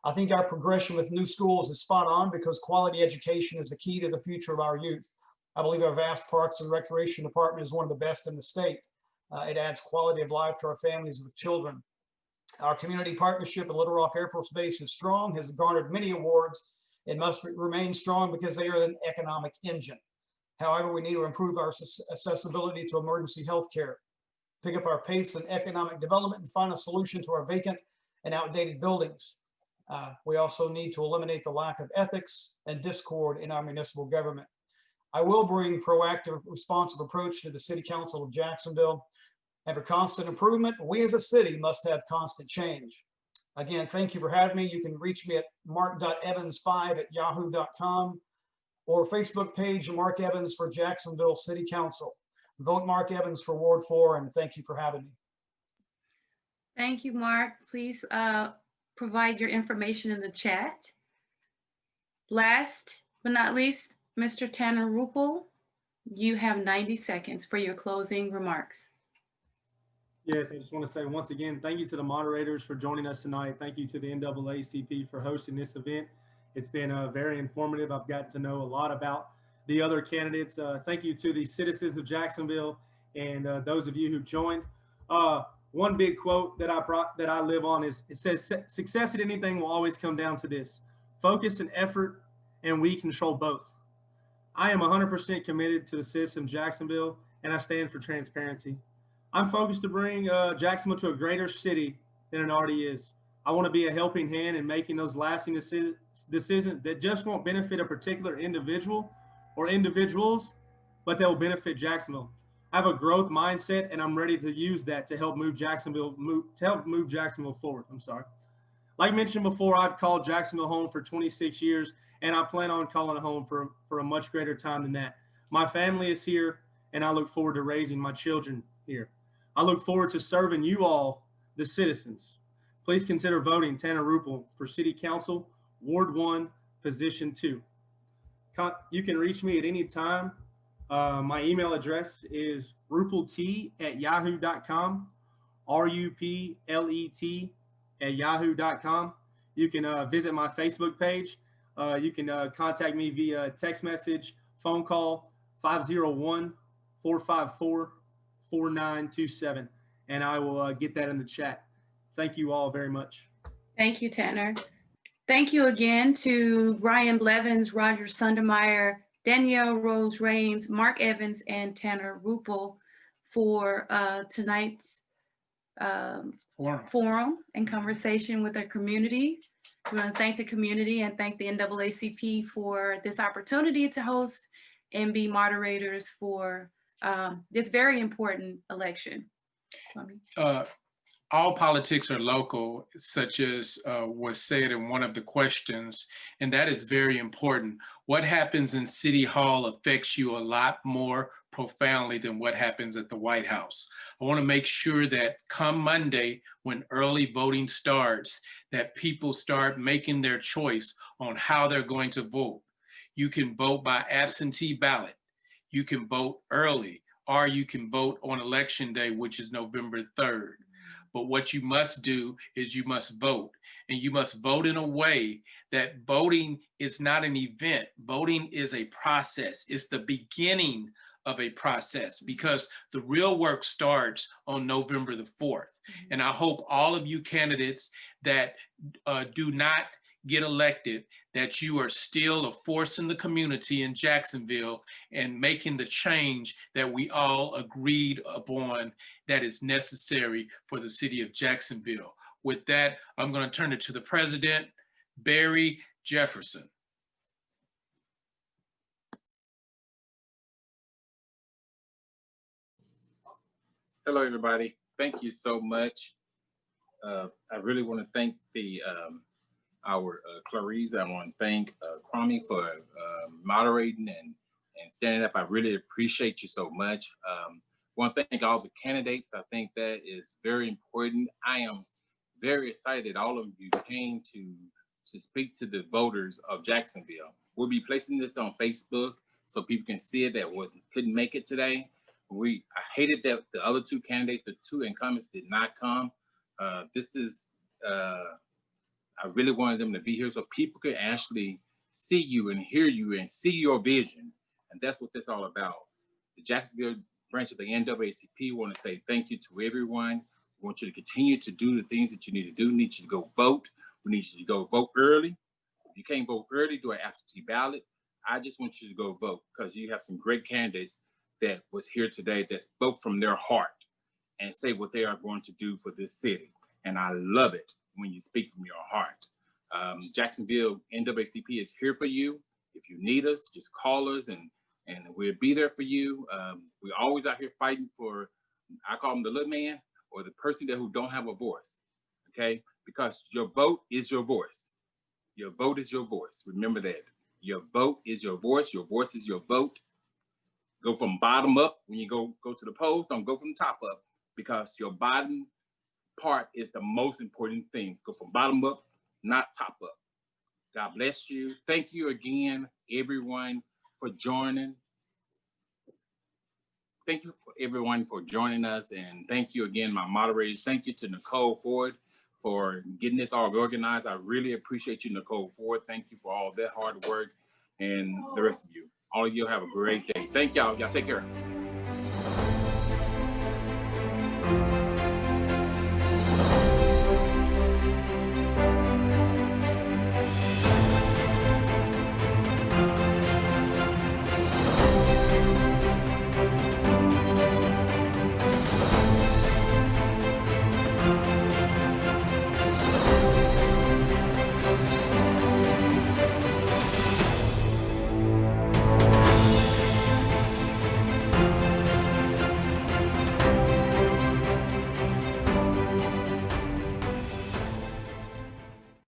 [SPEAKER 4] I think our progression with new schools is spot on because quality education is the key to the future of our youth. I believe our vast Parks and Recreation Department is one of the best in the state. It adds quality of life to our families with children. Our community partnership at Little Rock Air Force Base is strong, has garnered many awards. It must remain strong because they are an economic engine. However, we need to improve our accessibility to emergency health care, pick up our pace in economic development, and find a solution to our vacant and outdated buildings. We also need to eliminate the lack of ethics and discord in our municipal government. I will bring proactive, responsive approach to the City Council of Jacksonville. And for constant improvement, we as a city must have constant change. Again, thank you for having me. You can reach me at mark.evans5@yahoo.com or Facebook page Mark Evans for Jacksonville City Council. Vote Mark Evans for Ward 4, and thank you for having me.
[SPEAKER 2] Thank you, Mark. Please provide your information in the chat. Last but not least, Mr. Tanner Ruppel, you have 90 seconds for your closing remarks.
[SPEAKER 1] Yes, I just want to say once again, thank you to the moderators for joining us tonight. Thank you to the NAACP for hosting this event. It's been very informative. I've gotten to know a lot about the other candidates. Thank you to the citizens of Jacksonville and those of you who joined. One big quote that I live on is, it says, success at anything will always come down to this: focus and effort, and we control both. I am 100% committed to the citizens of Jacksonville, and I stand for transparency. I'm focused to bring Jacksonville to a greater city than it already is. I want to be a helping hand in making those lasting decisions that just won't benefit a particular individual or individuals, but they'll benefit Jacksonville. I have a growth mindset, and I'm ready to use that to help move Jacksonville forward. I'm sorry. Like mentioned before, I've called Jacksonville home for 26 years, and I plan on calling it home for a much greater time than that. My family is here, and I look forward to raising my children here. I look forward to serving you all, the citizens. Please consider voting Tanner Ruppel for City Council, Ward 1, Position 2. You can reach me at any time. My email address is ruppelt@yahoo.com, RUPLET@yahoo.com. You can visit my Facebook page. You can contact me via text message, phone call, 501-454-4927. and I will get that in the chat. Thank you all very much.
[SPEAKER 2] Thank you, Tanner. Thank you again to Brian Blevins, Roger Sundermeyer, Danielle Rose Rains, Mark Evans, and Tanner Rupel for tonight's forum and conversation with our community. We want to thank the community and thank the NAACP for this opportunity to host and be moderators for this very important election.
[SPEAKER 3] All politics are local, such as was said in one of the questions, and that is very important. What happens in City Hall affects you a lot more profoundly than what happens at the White House. I want to make sure that come Monday, when early voting starts, that people start making their choice on how they're going to vote. You can vote by absentee ballot. You can vote early, or you can vote on Election Day, which is November 3rd. But what you must do is you must vote, and you must vote in a way that voting is not an event. Voting is a process. It's the beginning of a process, because the real work starts on November the 4th. And I hope all of you candidates that do not get elected, that you are still a force in the community in Jacksonville and making the change that we all agreed upon that is necessary for the city of Jacksonville. With that, I'm going to turn it to the president, Barry Jefferson.
[SPEAKER 8] Hello, everybody. Thank you so much. I really want to thank our Clarice. I want to thank Kwame for moderating and standing up. I really appreciate you so much. Want to thank all the candidates. I think that is very important. I am very excited all of you came to speak to the voters of Jacksonville. We'll be placing this on Facebook so people can see it that couldn't make it today. I hated that the other two candidates, the two incumbents, did not come. I really wanted them to be here so people could actually see you and hear you and see your vision. And that's what this is all about. The Jacksonville branch of the NAACP want to say thank you to everyone. We want you to continue to do the things that you need to do. We need you to go vote. We need you to go vote early. If you can't vote early, do an absentee ballot. I just want you to go vote because you have some great candidates that was here today that spoke from their heart and say what they are going to do for this city. And I love it when you speak from your heart. Jacksonville NAACP is here for you. If you need us, just call us and we'll be there for you. We're always out here fighting for, I call them the little man or the person who don't have a voice, okay? Because your vote is your voice. Your vote is your voice. Remember that. Your vote is your voice is your vote. Go from bottom up. When you go to the polls, don't go from top up because your bottom part is the most important things. Go from bottom up, not top up. God bless you. Thank you again, everyone, for joining. Thank you for everyone for joining us. And thank you again, my moderators. Thank you to Nicole Ford for getting this all organized. I really appreciate you, Nicole Ford. Thank you for all that hard work and the rest of you. All of you have a great day. Thank y'all. Y'all take care.